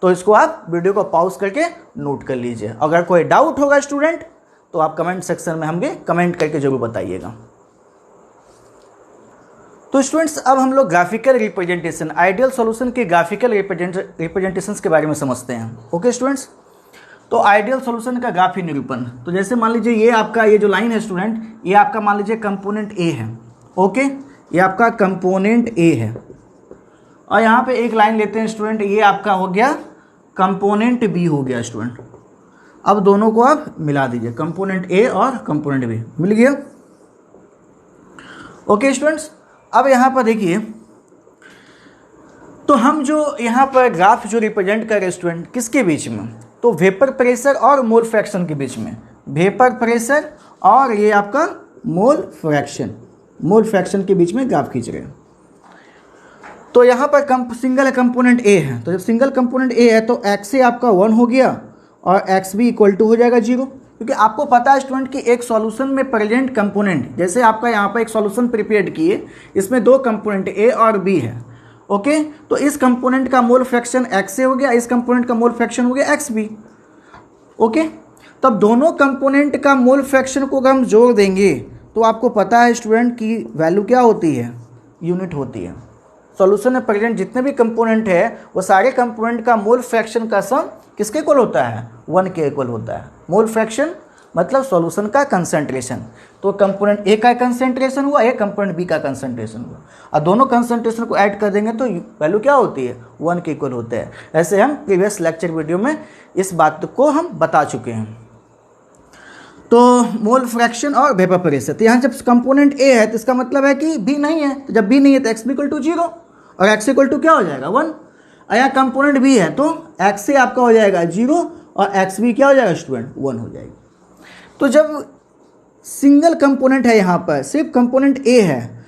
तो इसको आप वीडियो को पॉज करके नोट कर लीजिए। अगर कोई डाउट होगा स्टूडेंट तो आप कमेंट सेक्शन में हमें कमेंट करके जरूर बताइएगा। तो स्टूडेंट्स अब हम लोग ग्राफिकल रिप्रेजेंटेशन, आइडियल सॉल्यूशन के ग्राफिकल रिप्रेजेंटेशंस के बारे में समझते हैं, ओके स्टूडेंट्स। तो आइडियल सॉल्यूशन का ग्राफी निरूपण, तो जैसे मान लीजिए ये आपका ये जो लाइन है स्टूडेंट, ये आपका मान लीजिए कंपोनेंट ए है, ओके, ये आपका कंपोनेंट ए है। और यहाँ पे एक लाइन लेते हैं स्टूडेंट, ये आपका हो गया कंपोनेंट बी हो गया स्टूडेंट। अब दोनों को आप मिला दीजिए, कंपोनेंट ए और कंपोनेंट बी मिल गया, ओके स्टूडेंट्स। अब यहाँ पर देखिए, तो हम जो यहाँ पर ग्राफ जो रिप्रेजेंट कर रहे हैं स्टूडेंट, किसके बीच में, तो वेपर प्रेशर और मोल फ्रैक्शन के बीच में, वेपर प्रेशर और ये आपका मोल फ्रैक्शन के बीच में ग्राफ खींच रहे हैं। तो यहाँ पर सिंगल कंपोनेंट ए है, तो जब सिंगल कंपोनेंट ए है तो एक्स ए आपका 1 हो गया और एक्स बी इक्वल टू हो जाएगा 0, क्योंकि आपको पता है स्टूडेंट कि एक सॉल्यूशन में प्रेजेंट कंपोनेंट, जैसे आपका यहाँ पर एक सॉल्यूशन प्रिपेयर किए, इसमें 2 कंपोनेंट ए और बी है, ओके। तो इस कंपोनेंट का मोल फ्रैक्शन एक्स ए हो गया, इस कंपोनेंट का मोल फ्रैक्शन हो गया एक्स बी, ओके। तब दोनों कंपोनेंट का मोल फ्रैक्शन को अगर हम जोड़ देंगे तो आपको पता है स्टूडेंट की वैल्यू क्या होती है, यूनिट होती है। सॉल्यूशन में प्रेजेंट जितने भी कंपोनेंट है वो सारे कंपोनेंट का मोल फ्रैक्शन का सम किसके इक्वल होता है, 1 के इक्वल होता है। मोल फ्रैक्शन मतलब सॉल्यूशन का कंसंट्रेशन, तो कंपोनेंट ए का कंसंट्रेशन हुआ, एक कंपोनेंट बी का कंसंट्रेशन हुआ, और दोनों कंसंट्रेशन को ऐड कर देंगे तो वैल्यू क्या होती है, 1 के इक्वल होता है। ऐसे हम प्रीवियस लेक्चर वीडियो में इस बात को हम बता चुके हैं। तो मोल फ्रैक्शन और वेपर प्रेशर, तो यहाँ जब कंपोनेंट ए है तो इसका मतलब है कि बी नहीं है, तो जब बी नहीं है तो एक्स बी इक्वल टू 0 और एक्स इक्वल टू क्या हो जाएगा 1। और यहाँ कंपोनेंट बी है तो एक्स से आपका हो जाएगा 0 और एक्स बी क्या हो जाएगा स्टूडेंट 1 हो जाएगी। तो जब सिंगल कंपोनेंट है, यहाँ पर सिर्फ कंपोनेंट ए है,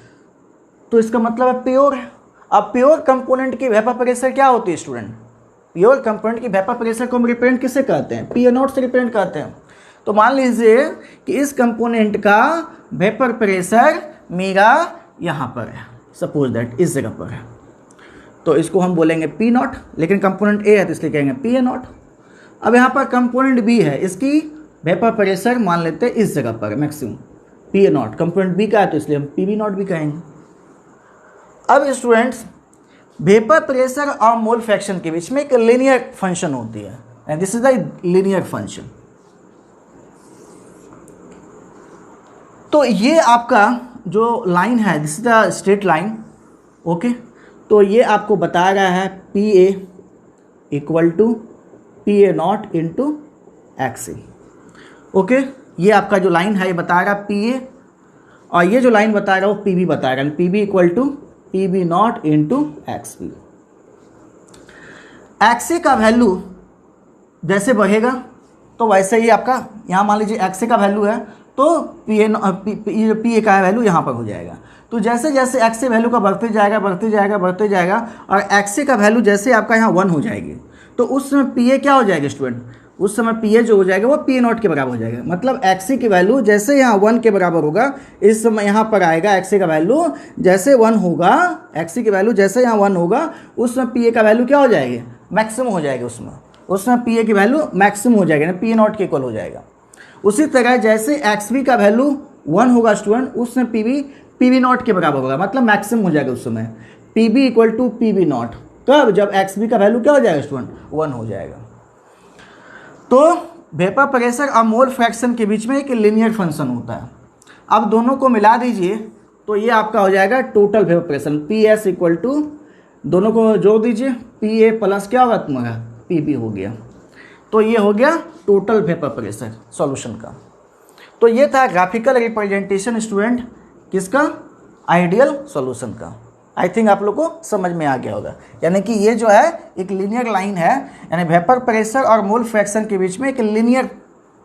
तो इसका मतलब है प्योर है। अब प्योर कंपोनेंट की वेपर प्रेशर क्या होती है स्टूडेंट, प्योर कंपोनेंट की वेपर प्रेशर को हम रिप्रेजेंट किससे करते हैं, P0 से रिप्रेजेंट करते हैं। तो मान लीजिए कि इस कंपोनेंट का वेपर प्रेशर मेरा यहाँ पर है, सपोज दैट इस जगह पर है, तो इसको हम बोलेंगे P0, लेकिन कंपोनेंट ए है तो इसलिए कहेंगे PA0। अब यहाँ पर कंपोनेंट बी है, इसकी वेपर प्रेशर मान लेते हैं इस जगह पर मैक्सिमम PA0, कंपोनेंट बी का है तो इसलिए हम PB0 भी कहेंगे। अब स्टूडेंट्स वेपर प्रेशर और मोल फ्रैक्शन के बीच में एक लीनियर फंक्शन होती है, and this is the linear function. तो ये आपका जो लाइन है this is the straight line, okay. तो ये आपको बता रहा है PA equal to PA0 into X, okay. ये आपका जो लाइन है ये बता रहा है PA, और ये जो लाइन बता रहा है वो PB बता रहा है, PB equal to PB0 into XB। XA का वैल्यू जैसे बढ़ेगा तो वैसे ही आपका यहाँ मान लीजिए XA का वैल्यू है तो PA का वैल्यू यहाँ पर हो जाएगा। तो जैसे जैसे XA वैल्यू का बढ़ते जाएगा और XA का वैल्यू जैसे आपका यहाँ 1 हो जाएगी तो उस समय PA क्या हो जाएगा स्टूडेंट, उस समय PA जो हो जाएगा वो PA0 के बराबर हो जाएगा। मतलब XA की वैल्यू जैसे यहाँ 1 के बराबर होगा, इस समय यहाँ पर आएगा XA का वैल्यू जैसे 1 होगा, XA की वैल्यू जैसे यहाँ 1 होगा उस समय PA का वैल्यू क्या हो जाएगी, मैक्सिमम हो जाएगी। उस समय PA की वैल्यू मैक्सिमम हो जाएगी ना, PA0 के इक्वल हो जाएगा। उसी तरह जैसे XB का वैल्यू 1 होगा स्टूडेंट उस समय PB0 के बराबर होगा, मतलब मैक्सिमम हो जाएगा उस समय PB इक्वल टू PB0। कब, जब XB का वैल्यू क्या हो जाएगा स्टूडेंट 1 हो जाएगा। तो वेपर प्रेशर और मोल फ्रैक्शन के बीच में एक लीनियर फंक्शन होता है। अब दोनों को मिला दीजिए तो ये आपका हो जाएगा total vapour pressure. P S equal to, दोनों को जोड़ दीजिए, पी ए प्लस क्या होगा तुम्हारा पी बी हो गया। तो ये हो गया टोटल वेपर प्रेशर सॉल्यूशन का। तो ये था ग्राफिकल रिप्रेजेंटेशन स्टूडेंट किसका, आइडियल सॉल्यूशन का। आई थिंक आप लोग को समझ में आ गया होगा। यानी कि ये जो है एक लीनियर लाइन है, यानी वेपर प्रेशर और मोल फ्रैक्शन के बीच में एक लीनियर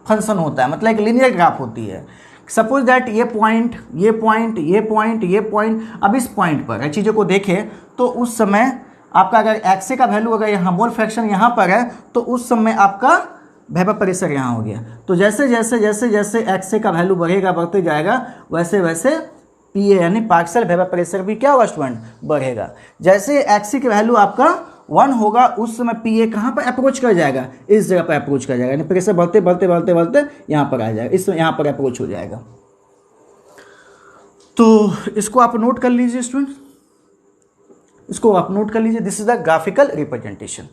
फंक्शन होता है, मतलब एक लीनियर ग्राफ होती है। सपोज दैट ये पॉइंट, ये पॉइंट, ये पॉइंट, ये पॉइंट, अब इस पॉइंट पर चीज़ों को देखें तो उस समय आपका अगर एक्स का वैल्यू अगर यहाँ मोल फ्रैक्शन यहाँ पर है तो उस समय आपका वेपर प्रेशर यहाँ हो गया। तो जैसे जैसे जैसे जैसे एक्स का वैल्यू बढ़ेगा, बढ़ते जाएगा, वैसे वैसे पी ए यानी पार्शियल वेपर प्रेशर भी क्या होगा स्टूडेंट, बढ़ेगा। जैसे एक्स की वैल्यू आपका 1 होगा उस समय पी ए कहाँ पर अप्रोच कर जाएगा, इस जगह पर अप्रोच कर जाएगा, यानी प्रेशर बढ़ते बढ़ते बढ़ते बढ़ते यहाँ पर आ जाएगा, इस यहाँ पर अप्रोच हो जाएगा। तो इसको आप नोट कर लीजिए स्टूडेंट, इसको आप नोट कर लीजिए, this is the graphical representation.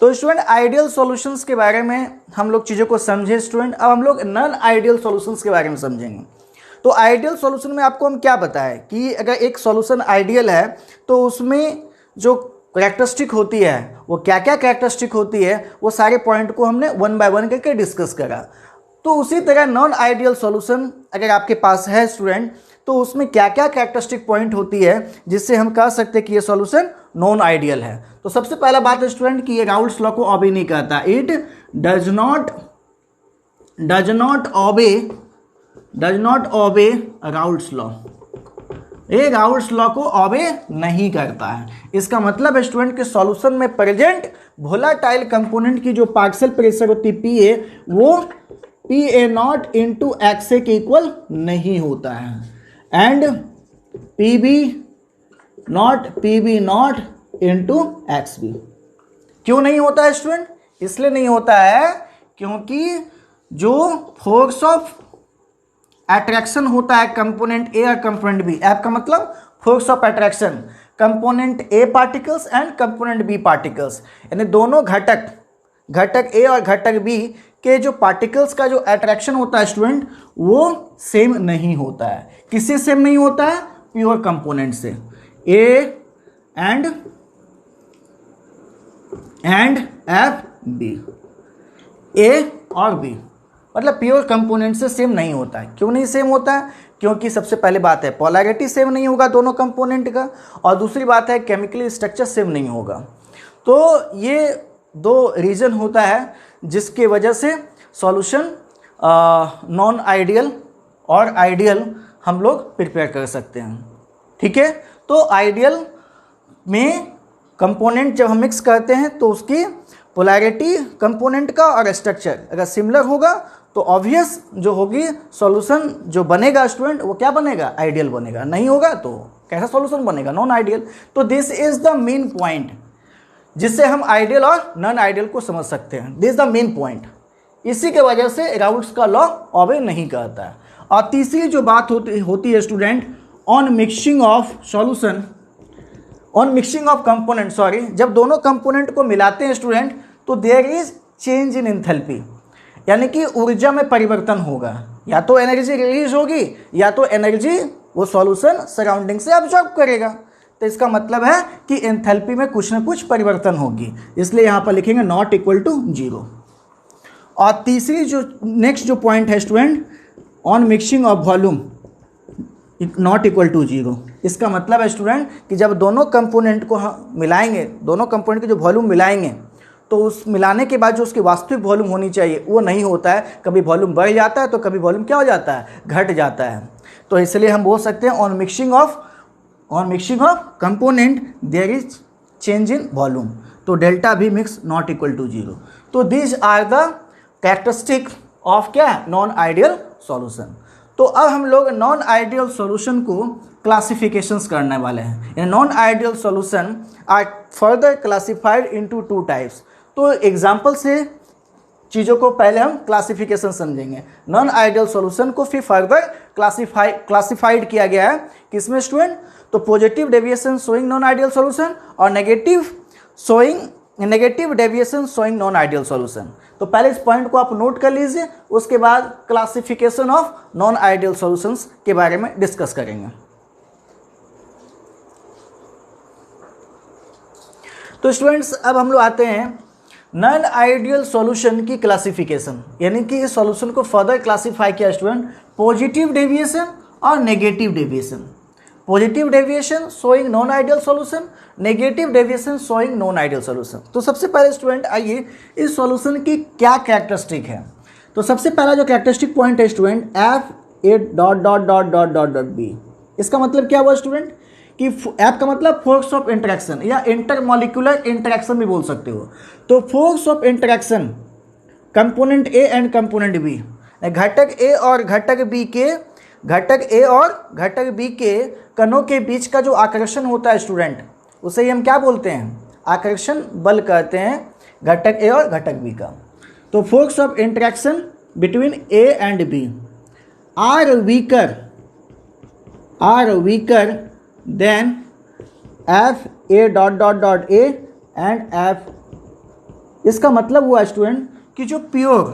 तो स्टूडेंट आइडियल सॉल्यूशंस के बारे में हम लोग चीज़ों को समझे स्टूडेंट। अब हम लोग नॉन आइडियल सॉल्यूशंस के बारे में समझेंगे। तो आइडियल सॉल्यूशन में आपको हम क्या बताएं कि अगर एक सॉल्यूशन आइडियल है तो उसमें जो कैरेक्टरिस्टिक होती है वो क्या क्या कैरेक्टरिस्टिक होती है, वो सारे पॉइंट को हमने 1 बाय 1 करके डिस्कस करा। तो उसी तरह नॉन आइडियल सॉल्यूशन अगर आपके पास है स्टूडेंट तो उसमें क्या क्या कैरेक्टरिस्टिक पॉइंट होती है जिससे हम कह सकते हैं कि ये सॉल्यूशन नॉन आइडियल है। तो सबसे पहला बात है स्टूडेंट कि ये राउल्ट्स लॉ को ऑबे नहीं करता, it does not obey Raoult's law, ये राउल्ट्स लॉ को ऑबे नहीं करता है। इसका मतलब है स्टूडेंट के सॉल्यूशन में प्रेजेंट वोलेटाइल कंपोनेंट की जो पार्शियल प्रेशर होती है पी ए, वो P A not into X A के इक्वल नहीं होता है, and P B not into X B. क्यों नहीं होता है स्टूडेंट, इसलिए नहीं होता है क्योंकि जो फोर्स ऑफ अट्रैक्शन होता है कंपोनेंट ए और कंपोनेंट बी, एफ का मतलब force of attraction, component A particles and component B particles, यानी दोनों घटक ए और घटक बी के जो पार्टिकल्स का जो अट्रैक्शन होता है स्टूडेंट वो सेम नहीं होता है। किससे सेम नहीं होता है, प्योर कंपोनेंट से, ए एंड एफ बी, ए और बी मतलब प्योर कंपोनेंट से सेम नहीं होता है। क्यों नहीं सेम होता है, क्योंकि सबसे पहले बात है पोलैरिटी सेम नहीं होगा दोनों कंपोनेंट का, और दूसरी बात है केमिकली स्ट्रक्चर सेम नहीं होगा। तो ये दो रीज़न होता है जिसके वजह से सॉल्यूशन नॉन आइडियल और आइडियल हम लोग प्रिपेयर कर सकते हैं। ठीक है, तो आइडियल में कंपोनेंट जब हम मिक्स करते हैं तो उसकी पोलैरिटी कंपोनेंट का और स्ट्रक्चर अगर सिमिलर होगा तो ऑब्वियस जो होगी सॉल्यूशन जो बनेगा स्टूडेंट वो क्या बनेगा, आइडियल बनेगा। नहीं होगा तो कैसा सॉल्यूशन बनेगा, नॉन आइडियल। तो this is the main point जिससे हम आइडियल और नॉन आइडियल को समझ सकते हैं। This is the main point, इसी के वजह से राउल्ट्स का लॉ ऑबे नहीं करता है। और तीसरी जो बात होती है student on mixing of solution, on mixing of component, sorry, जब दोनों कंपोनेंट को मिलाते हैं स्टूडेंट तो there is change in enthalpy, यानी कि ऊर्जा में परिवर्तन होगा। या तो एनर्जी रिलीज होगी या तो एनर्जी वो सॉल्यूशन सराउंडिंग से अब्जॉर्ब करेगा। तो इसका मतलब है कि एंथैल्पी में कुछ ना कुछ परिवर्तन होगी, इसलिए यहाँ पर लिखेंगे नॉट इक्वल टू 0। और तीसरी जो नेक्स्ट जो पॉइंट है student on mixing of volume not equal to 0। इसका मतलब है स्टूडेंट कि जब दोनों कंपोनेंट को हम मिलाएंगे, दोनों कंपोनेंट के जो वॉल्यूम मिलाएंगे तो उस मिलाने के बाद जो उसकी वास्तविक वॉल्यूम होनी चाहिए वो नहीं होता है। कभी वॉल्यूम बढ़ जाता है तो कभी वॉल्यूम क्या हो जाता है, घट जाता है। तो इसलिए हम बोल सकते हैं on mixing of component there is change in volume, तो डेल्टा भी मिक्स नॉट इक्वल टू 0। तो this are the characteristic of क्या, नॉन आइडियल सॉल्यूशन। तो अब हम लोग नॉन आइडियल सॉल्यूशन को क्लासिफिकेशंस करने वाले हैं। Non ideal solution are further classified into 2 types. तो एग्जांपल से चीज़ों को पहले हम क्लासिफिकेशन समझेंगे। नॉन आइडियल सॉल्यूशन को फिर फर्दर क्लासिफाइड किया गया है किसमें स्टूडेंट, तो positive deviation showing non ideal solution और negative showing negative deviation showing non ideal solution. तो पहले इस पॉइंट को आप नोट कर लीजिए, उसके बाद classification of non ideal solutions के बारे में डिस्कस करेंगे। तो स्टूडेंट्स अब हम लोग आते हैं नॉन आइडियल सॉल्यूशन की क्लासिफिकेशन, यानी कि इस सॉल्यूशन को फर्दर क्लासिफाई किया स्टूडेंट पॉजिटिव डेविएशन और negative deviation. Positive deviation showing non ideal solution, negative deviation showing non ideal solution. तो सबसे पहले स्टूडेंट आइए इस सॉल्यूशन की क्या कैरेक्टरिस्टिक है। तो सबसे पहला जो कैरेक्टरिस्टिक पॉइंट है स्टूडेंट F(A.) इसका मतलब क्या हुआ स्टूडेंट कि F का मतलब फोर्स ऑफ इंटरेक्शन या इंटरमॉलिक्यूलर इंटरेक्शन भी बोल सकते हो। तो force of interaction component A and component B, घटक ए और घटक बी के कणों के बीच का जो आकर्षण होता है स्टूडेंट, उसे ही हम क्या बोलते हैं, आकर्षण बल कहते हैं घटक ए और घटक बी का। तो force of interaction between A and B are weaker than F(A.) And F। इसका मतलब हुआ स्टूडेंट कि जो प्योर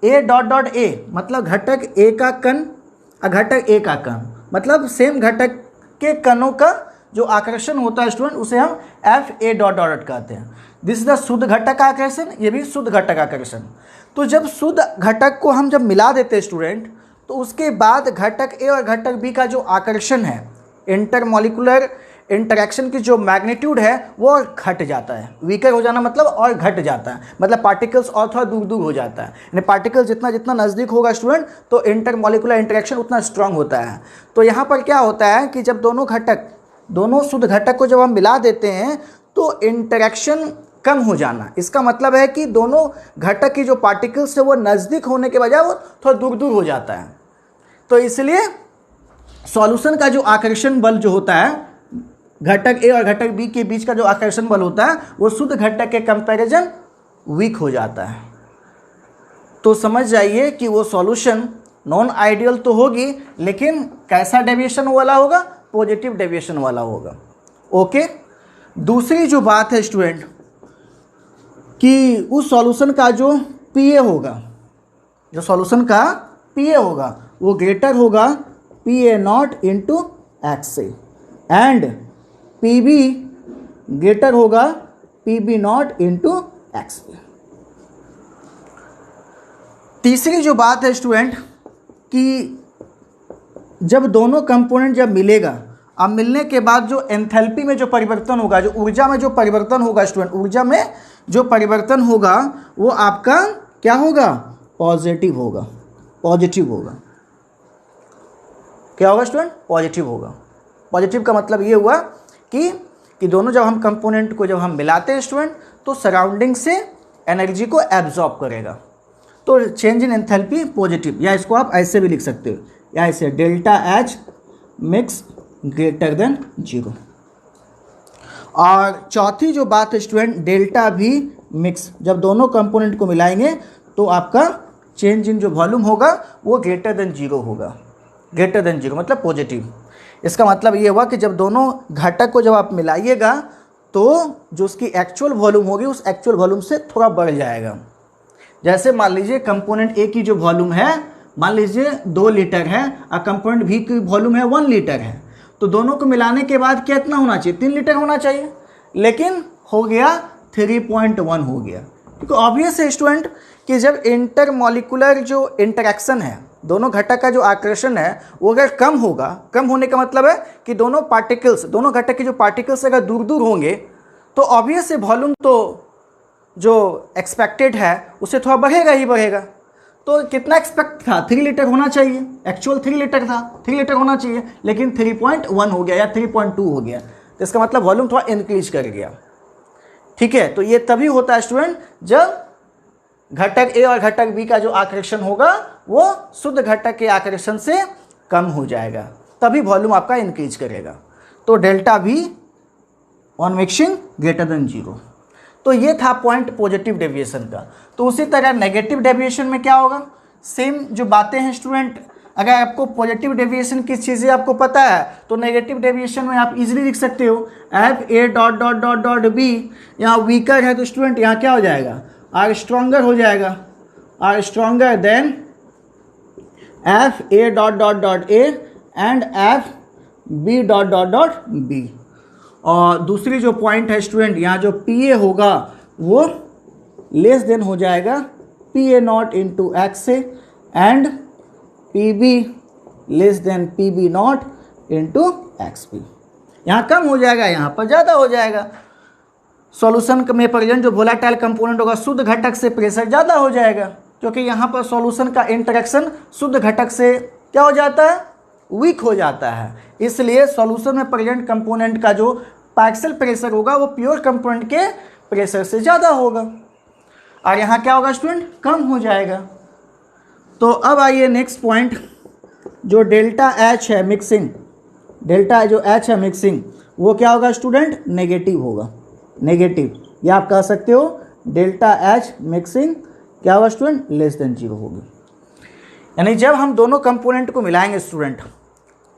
A.A मतलब घटक ए का कण और घटक ए का कण, मतलब सेम घटक के कणों का जो आकर्षण होता है स्टूडेंट, उसे हम F(A.) कहते हैं। दिस इज द शुद्ध घटक आकर्षण, ये भी शुद्ध घटक आकर्षण। तो जब शुद्ध घटक को हम जब मिला देते हैं स्टूडेंट, तो उसके बाद घटक ए और घटक बी का जो आकर्षण है, इंटरमॉलिक्यूलर इंटरेक्शन की जो मैग्नीट्यूड है वो और घट जाता है। वीकर हो जाना मतलब और घट जाता है, मतलब पार्टिकल्स और थोड़ा दूर दूर हो जाता है। यानी पार्टिकल जितना जितना नज़दीक होगा स्टूडेंट, तो इंटरमॉलिक्यूलर इंटरेक्शन उतना स्ट्रांग होता है। तो यहाँ पर क्या होता है कि जब दोनों शुद्ध घटक को जब हम मिला देते हैं तो इंटरेक्शन कम हो जाना, इसका मतलब है कि दोनों घटक की जो पार्टिकल्स है वो नज़दीक होने के बजाय वो थोड़ा दूर दूर हो जाता है। तो इसलिए सॉल्यूशन का जो आकर्षण बल जो होता है, घटक ए और घटक बी के बीच का जो आकर्षण बल होता है, वो शुद्ध घटक के कंपैरिजन वीक हो जाता है। तो समझ जाइए कि वो सॉल्यूशन नॉन आइडियल तो होगी, लेकिन कैसा डेविएशन वाला होगा, पॉजिटिव डेविएशन वाला होगा। ओके। दूसरी जो बात है स्टूडेंट कि उस सॉल्यूशन का जो पीए होगा, जो सॉल्यूशन का पीए होगा वो ग्रेटर होगा PA0 into XA and PB greater होगा PB0 इंटू XA। तीसरी जो बात है स्टूडेंट कि जब दोनों कंपोनेंट जब मिलेगा, अब मिलने के बाद जो एंथैल्पी में जो परिवर्तन होगा, जो ऊर्जा में जो परिवर्तन होगा स्टूडेंट, ऊर्जा में जो परिवर्तन होगा वो आपका क्या होगा, पॉजिटिव होगा। क्या होगा स्टूडेंट, पॉजिटिव होगा। पॉजिटिव का मतलब ये हुआ कि दोनों जब हम कंपोनेंट को जब हम मिलाते हैं स्टूडेंट, तो सराउंडिंग से एनर्जी को एब्जॉर्ब करेगा। तो चेंज इन एंथैल्पी पॉजिटिव, या इसको आप ऐसे भी लिख सकते हो, या ऐसे ΔH मिक्स ग्रेटर देन 0। और चौथी जो बात है स्टूडेंट, ΔV मिक्स, जब दोनों कंपोनेंट को मिलाएंगे तो आपका चेंज इन जो वॉल्यूम होगा वो ग्रेटर देन 0 होगा। ग्रेटर देन 0 मतलब पॉजिटिव। इसका मतलब ये हुआ कि जब दोनों घटक को जब आप मिलाइएगा तो जो उसकी एक्चुअल वॉल्यूम होगी उस एक्चुअल वॉल्यूम से थोड़ा बढ़ जाएगा। जैसे मान लीजिए कंपोनेंट ए की जो वॉल्यूम है, मान लीजिए 2 लीटर है और कंपोनेंट बी की वॉल्यूम है 1 लीटर है, तो दोनों को मिलाने के बाद कितना होना चाहिए, 3 लीटर होना चाहिए, लेकिन हो गया 3.1 हो गया। क्योंकि ऑब्वियस है स्टूडेंट कि जब इंटरमॉलिक्यूलर जो इंटरेक्शन है, दोनों घटक का जो आकर्षण है वो अगर कम होगा, कम होने का मतलब है कि दोनों घटक के जो पार्टिकल्स अगर दूर दूर होंगे, तो ऑब्वियस है वॉल्यूम तो जो एक्सपेक्टेड है उससे थोड़ा बढ़ेगा ही बढ़ेगा। तो कितना एक्सपेक्ट था, 3 लीटर होना चाहिए, एक्चुअल 3 लीटर था, 3 लीटर होना चाहिए, लेकिन 3.1 हो गया या 3.2 हो गया। तो इसका मतलब वॉल्यूम थोड़ा इंक्रीज कर गया। ठीक है, तो ये तभी होता है स्टूडेंट जब घटक ए और घटक बी का जो आकर्षण होगा वो शुद्ध घटक के आकर्षण से कम हो जाएगा, तभी वॉल्यूम आपका इंक्रीज करेगा। तो ΔV on mixing greater than 0। तो ये था पॉइंट पॉजिटिव डेविएशन का। तो उसी तरह नेगेटिव डेविएशन में क्या होगा, सेम जो बातें हैं स्टूडेंट, अगर आपको पॉजिटिव डेविएशन की चीज़ें आपको पता है तो नेगेटिव डेविएशन में आप इजीली लिख सकते हो F A dot dot dot dot B. यहाँ वीकर है तो स्टूडेंट यहाँ क्या हो जाएगा, आर स्ट्रॉन्गर हो जाएगा, are stronger than F A dot dot dot A and F B dot dot dot B. और दूसरी जो पॉइंट है स्टूडेंट, यहाँ जो पी ए होगा वो लेस देन हो जाएगा P A not into X A and P B less than P B not into X P. यहाँ कम हो जाएगा, यहाँ पर ज़्यादा हो जाएगा। सॉल्यूशन में प्रेजेंट जो वोलेटाइल कंपोनेंट होगा शुद्ध घटक से प्रेशर ज़्यादा हो जाएगा, क्योंकि यहाँ पर सॉल्यूशन का इंटरेक्शन शुद्ध घटक से क्या हो जाता है, वीक हो जाता है। इसलिए सॉल्यूशन में प्रेजेंट कंपोनेंट का जो पार्शियल प्रेशर होगा वो प्योर कंपोनेंट के प्रेशर से ज़्यादा होगा, और यहाँ क्या होगा स्टूडेंट, कम हो जाएगा। तो अब आइए नेक्स्ट पॉइंट, जो डेल्टा एच है मिक्सिंग, डेल्टा जो एच है मिक्सिंग वो क्या होगा स्टूडेंट, नेगेटिव होगा, नेगेटिव। या आप कह सकते हो डेल्टा एच मिक्सिंग क्या होगा स्टूडेंट, लेस देन 0 होगी। यानी जब हम दोनों कंपोनेंट को मिलाएंगे स्टूडेंट,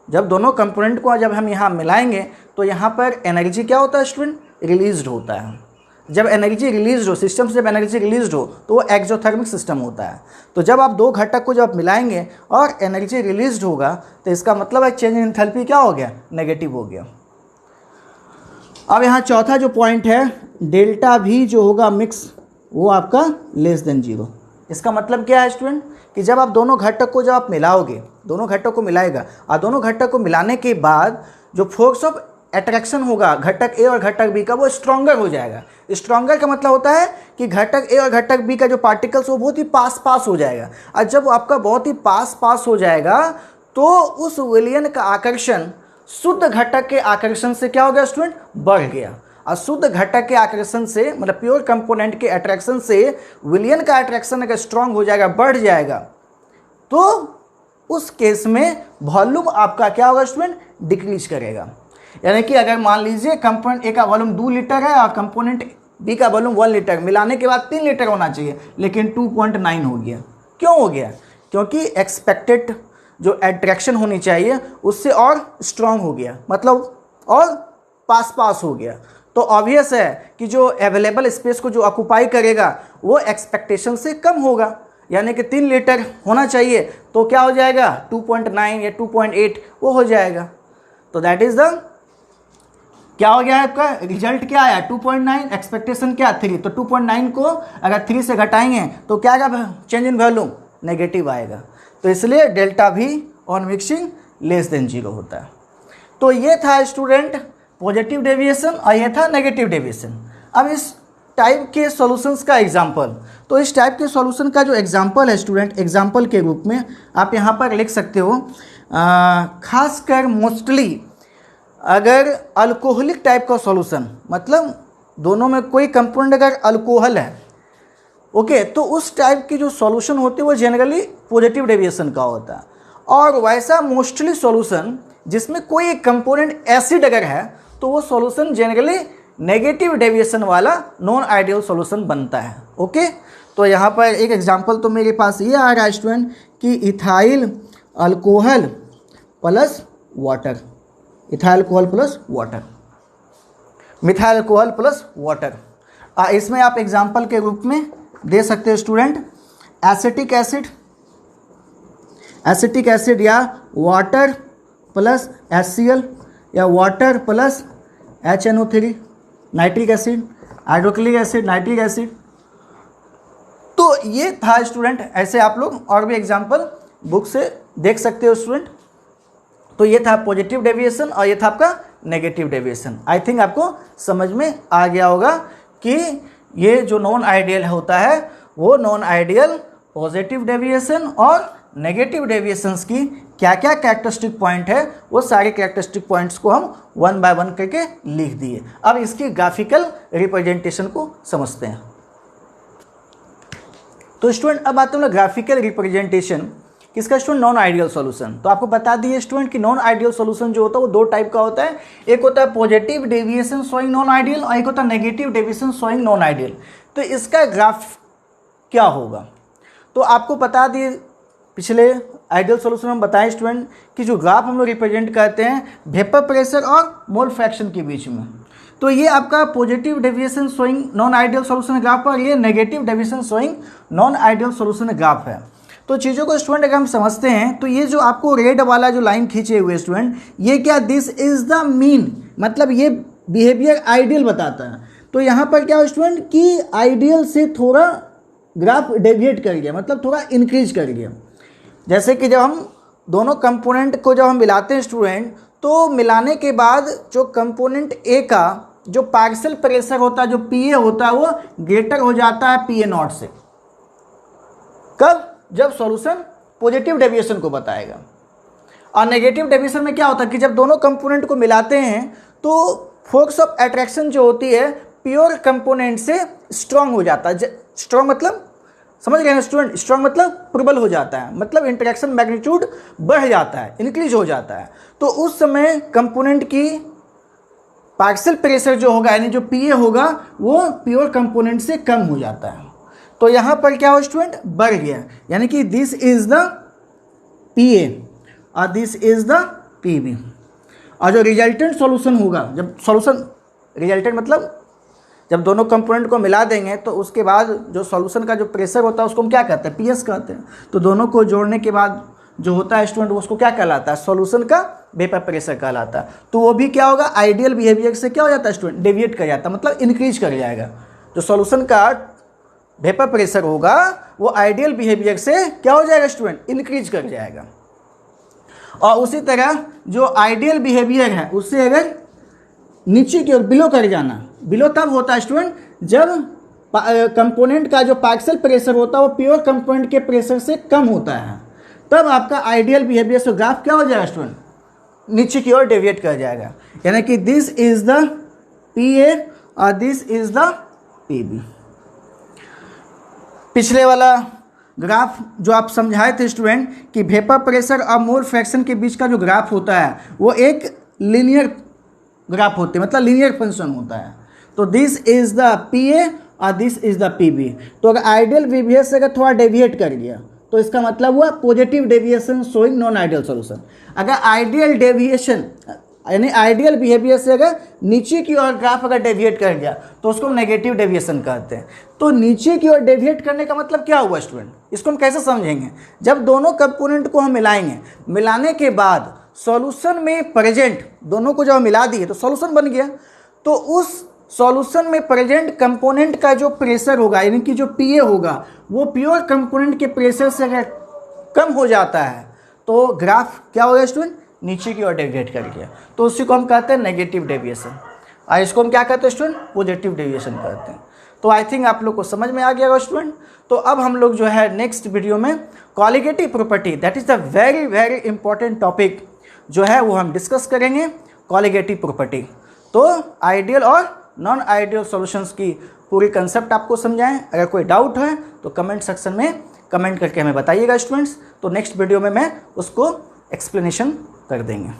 जब दोनों कंपोनेंट को जब हम यहाँ मिलाएंगे तो यहाँ पर एनर्जी क्या होता है स्टूडेंट, रिलीज्ड होता है। जब एनर्जी रिलीज हो, सिस्टम से जब एनर्जी रिलीज हो तो वो एक्सोथर्मिक सिस्टम होता है। तो जब आप दो घटक को जब आप मिलाएंगे और एनर्जी रिलीज होगा तो इसका मतलब है चेंज इन एंथैल्पी क्या हो गया, नेगेटिव हो गया। अब यहाँ चौथा जो पॉइंट है, डेल्टा भी जो होगा मिक्स वो आपका लेस देन 0। इसका मतलब क्या है स्टूडेंट, कि जब आप दोनों घटक को जब आप मिलाओगे, दोनों घटक को मिलाएगा और दोनों घटक को मिलाने के बाद जो फोर्स ऑफ अट्रैक्शन होगा घटक ए और घटक बी का वो स्ट्रॉन्गर हो जाएगा। स्ट्रॉन्गर का मतलब होता है कि घटक ए और घटक बी का जो पार्टिकल्स वो बहुत ही पास हो जाएगा, और जब आपका बहुत ही पास हो जाएगा तो उस विलयन का आकर्षण शुद्ध घटक के आकर्षण से क्या हो गया स्टूडेंट, बढ़ गया। और शुद्ध घटक के आकर्षण से मतलब प्योर कंपोनेंट के अट्रैक्शन से विलयन का अट्रैक्शन अगर स्ट्रांग हो जाएगा, बढ़ जाएगा, तो उस केस में वॉल्यूम आपका क्या होगा स्टूडेंट, डिक्रीज करेगा। यानी कि अगर मान लीजिए कंपोनेंट ए का वॉल्यूम 2 लीटर है और कंपोनेंट बी का वॉल्यूम 1 लीटर, मिलाने के बाद 3 लीटर होना चाहिए, लेकिन 2.9 हो गया। क्यों हो गया, क्योंकि एक्सपेक्टेड जो अट्रैक्शन होनी चाहिए उससे और स्ट्रांग हो गया, मतलब और पास हो गया। तो ऑब्वियस है कि जो अवेलेबल स्पेस को जो ऑक्यूपाई करेगा वो एक्सपेक्टेशन से कम होगा। यानी कि 3 लीटर होना चाहिए तो क्या हो जाएगा 2.9 या 2.8 वो हो जाएगा। तो दैट इज द क्या हो गया आपका रिजल्ट, क्या आया 2.9, एक्सपेक्टेशन क्या 3। तो 2.9 को अगर 3 से घटाएंगे तो क्या आएगा, चेंज इन वॉल्यूम नेगेटिव आएगा। तो इसलिए डेल्टा भी ऑन मिक्सिंग लेस देन 0 होता है। तो ये था स्टूडेंट पॉजिटिव डेविएशन और ये था नेगेटिव डेविएशन। अब इस टाइप के सॉल्यूशंस का एग्जांपल, तो इस टाइप के सॉल्यूशन का जो एग्जांपल है स्टूडेंट, एग्जांपल के रूप में आप यहाँ पर लिख सकते हो, खासकर मोस्टली अगर अल्कोहलिक टाइप का सॉल्यूशन, मतलब दोनों में कोई कंपाउंड अगर अल्कोहल है, ओके, तो उस टाइप की जो सॉल्यूशन होती है वो जनरली पॉजिटिव डेविएशन का होता है। और वैसा मोस्टली सॉल्यूशन जिसमें कोई एक कंपोनेंट एसिड अगर है तो वो सॉल्यूशन जनरली नेगेटिव डेविएशन वाला नॉन आइडियल सॉल्यूशन बनता है। ओके, तो यहाँ पर एक एग्जांपल तो मेरे पास ये आ रहा है स्टूडेंट कि ethyl alcohol plus water, ethyl alcohol plus water, methyl alcohol plus water. इसमें आप एग्जांपल के रूप में दे सकते हैं student acetic acid, acetic acid या वाटर प्लस HCl या water plus HNO3, nitric acid, hydrochloric acid, nitric acid. तो ये था स्टूडेंट, ऐसे आप लोग और भी एग्जांपल बुक से देख सकते हो स्टूडेंट। तो ये था पॉजिटिव डेविएशन और ये था आपका नेगेटिव डेविएशन। आई थिंक आपको समझ में आ गया होगा कि ये जो नॉन आइडियल होता है वो नॉन आइडियल, पॉजिटिव डेविएशन और नेगेटिव डेविएशंस की क्या क्या कैरेक्टरिस्टिक पॉइंट है, वो सारे कैरेक्टरिस्टिक पॉइंट्स को हम 1 बाय 1 करके लिख दिए। अब इसकी ग्राफिकल रिप्रेजेंटेशन को समझते हैं। तो स्टूडेंट अब आते हैं ग्राफिकल रिप्रेजेंटेशन किसका स्टूडेंट, नॉन आइडियल सॉल्यूशन। तो आपको बता दिए स्टूडेंट कि नॉन आइडियल सॉल्यूशन जो होता है वो 2 टाइप का होता है, एक होता है positive deviation showing non ideal और एक होता है negative deviation showing non ideal. तो इसका ग्राफ क्या होगा, तो आपको बता दिए पिछले आइडियल सॉल्यूशन में बताएं स्टूडेंट कि जो ग्राफ हम लोग रिप्रेजेंट करते हैं वेपर प्रेशर और मोल फ्रैक्शन के बीच में, तो ये आपका positive deviation showing non ideal solution graph और ये negative deviation showing non ideal solution graph है। तो चीज़ों को स्टूडेंट अगर हम समझते हैं तो ये जो आपको रेड वाला जो लाइन खींचे हुए स्टूडेंट, ये क्या, दिस इज द मीन, मतलब ये बिहेवियर आइडियल बताता है। तो यहाँ पर क्या हो स्टूडेंट कि आइडियल से थोड़ा ग्राफ डेविएट कर गया, मतलब थोड़ा इंक्रीज कर गया। जैसे कि जब हम दोनों कंपोनेंट को जब हम मिलाते हैं स्टूडेंट, तो मिलाने के बाद जो कंपोनेंट ए का जो पार्शियल प्रेशर होता है, जो पीए होता है, वो ग्रेटर हो जाता है पीए नॉट से। कब? जब सॉल्यूशन पॉजिटिव डेविएशन को बताएगा। और नेगेटिव डेविएशन में क्या होता है कि जब दोनों कंपोनेंट को मिलाते हैं तो फोर्स ऑफ अट्रैक्शन जो होती है प्योर कंपोनेंट से स्ट्रांग हो जाता है। स्ट्रांग मतलब समझ गए ना स्टूडेंट, स्ट्रांग मतलब प्रबल हो जाता है, मतलब इंटरेक्शन मैग्नीट्यूड बढ़ जाता है, इंक्रीज हो जाता है। तो उस समय कंपोनेंट की पार्शियल प्रेशर जो होगा यानी जो पीए होगा वो प्योर कंपोनेंट से कम हो जाता है। तो यहाँ पर क्या हो स्टूडेंट, बढ़ गया, यानी कि दिस इज द पीए और दिस इज द पीबी। और जो रिजल्टेंट सॉल्यूशन होगा, जब सॉल्यूशन रिजल्टेंट मतलब जब दोनों कंपोनेंट को मिला देंगे तो उसके बाद जो सॉल्यूशन का जो प्रेशर होता है उसको हम क्या कहते हैं, पीएस कहते हैं। तो दोनों को जोड़ने के बाद जो होता है स्टूडेंट उसको क्या कहलाता है, सॉल्यूशन का वेपर प्रेशर कहलाता है। तो वो भी क्या होगा, आइडियल बिहेवियर से क्या हो जाता है स्टूडेंट, डेविएट कर जाता है, मतलब इंक्रीज कर जाएगा। जो सॉल्यूशन का वेपर प्रेशर होगा वो आइडियल बिहेवियर से क्या हो जाएगा स्टूडेंट, इंक्रीज कर जाएगा। और उसी तरह जो आइडियल बिहेवियर है उससे अगर नीचे की ओर बिलो कर जाना, बिलो तब होता है स्टूडेंट जब कंपोनेंट का जो पार्शियल प्रेशर होता है वो प्योर कंपोनेंट के प्रेशर से कम होता है, तब आपका आइडियल बिहेवियर से ग्राफ क्या हो जाएगा स्टूडेंट, नीचे की ओर डेविएट कर जाएगा। यानी कि दिस इज द पीए और दिस इज द पीबी। पिछले वाला ग्राफ जो आप समझाए थे स्टूडेंट कि वेपर प्रेशर और मोल फ्रैक्शन के बीच का जो ग्राफ होता है वो एक लीनियर ग्राफ होते हैं, मतलब लीनियर फंक्शन होता है। तो दिस इज द पीए और दिस इज द पीबी। तो अगर आइडियल बिहेवियर से अगर थोड़ा डेविएट कर गया तो इसका मतलब हुआ positive deviation showing non ideal solution. अगर आइडियल डेविएशन यानी आइडियल बिहेवियर से अगर नीचे की ओर ग्राफ अगर डेविएट कर गया तो उसको हम नेगेटिव डेविएशन कहते हैं। तो नीचे की ओर डेविएट करने का मतलब क्या हुआ स्टूडेंट, इसको हम कैसे समझेंगे, जब दोनों कंपोनेंट को हम मिलाएंगे, मिलाने के बाद सॉल्यूशन में प्रेजेंट, दोनों को जब मिला दिए तो सॉल्यूशन बन गया। तो उस सॉल्यूशन में प्रेजेंट कंपोनेंट का जो प्रेशर होगा यानी कि जो पीए होगा वो प्योर कंपोनेंट के प्रेशर से अगर कम हो जाता है तो ग्राफ क्या होगा स्टूडेंट, नीचे की ओर डेविएट कर गया। तो उसी को हम कहते हैं नेगेटिव डेविएशन और इसको हम क्या कहते हैं स्टूडेंट, पॉजिटिव डेविएशन कहते हैं। तो आई थिंक आप लोग को समझ में आ गया होगा स्टूडेंट। तो अब हम लोग जो है नेक्स्ट वीडियो में colligative property, that is the very very important topic जो है वो हम डिस्कस करेंगे, कॉलिगेटिव प्रॉपर्टी। तो आइडियल और नॉन आइडियल सॉल्यूशंस की पूरी कंसेप्ट आपको समझाएं। अगर कोई डाउट है तो कमेंट सेक्शन में कमेंट करके हमें बताइएगा स्टूडेंट्स। तो नेक्स्ट वीडियो में मैं उसको एक्सप्लेनेशन कर देंगे।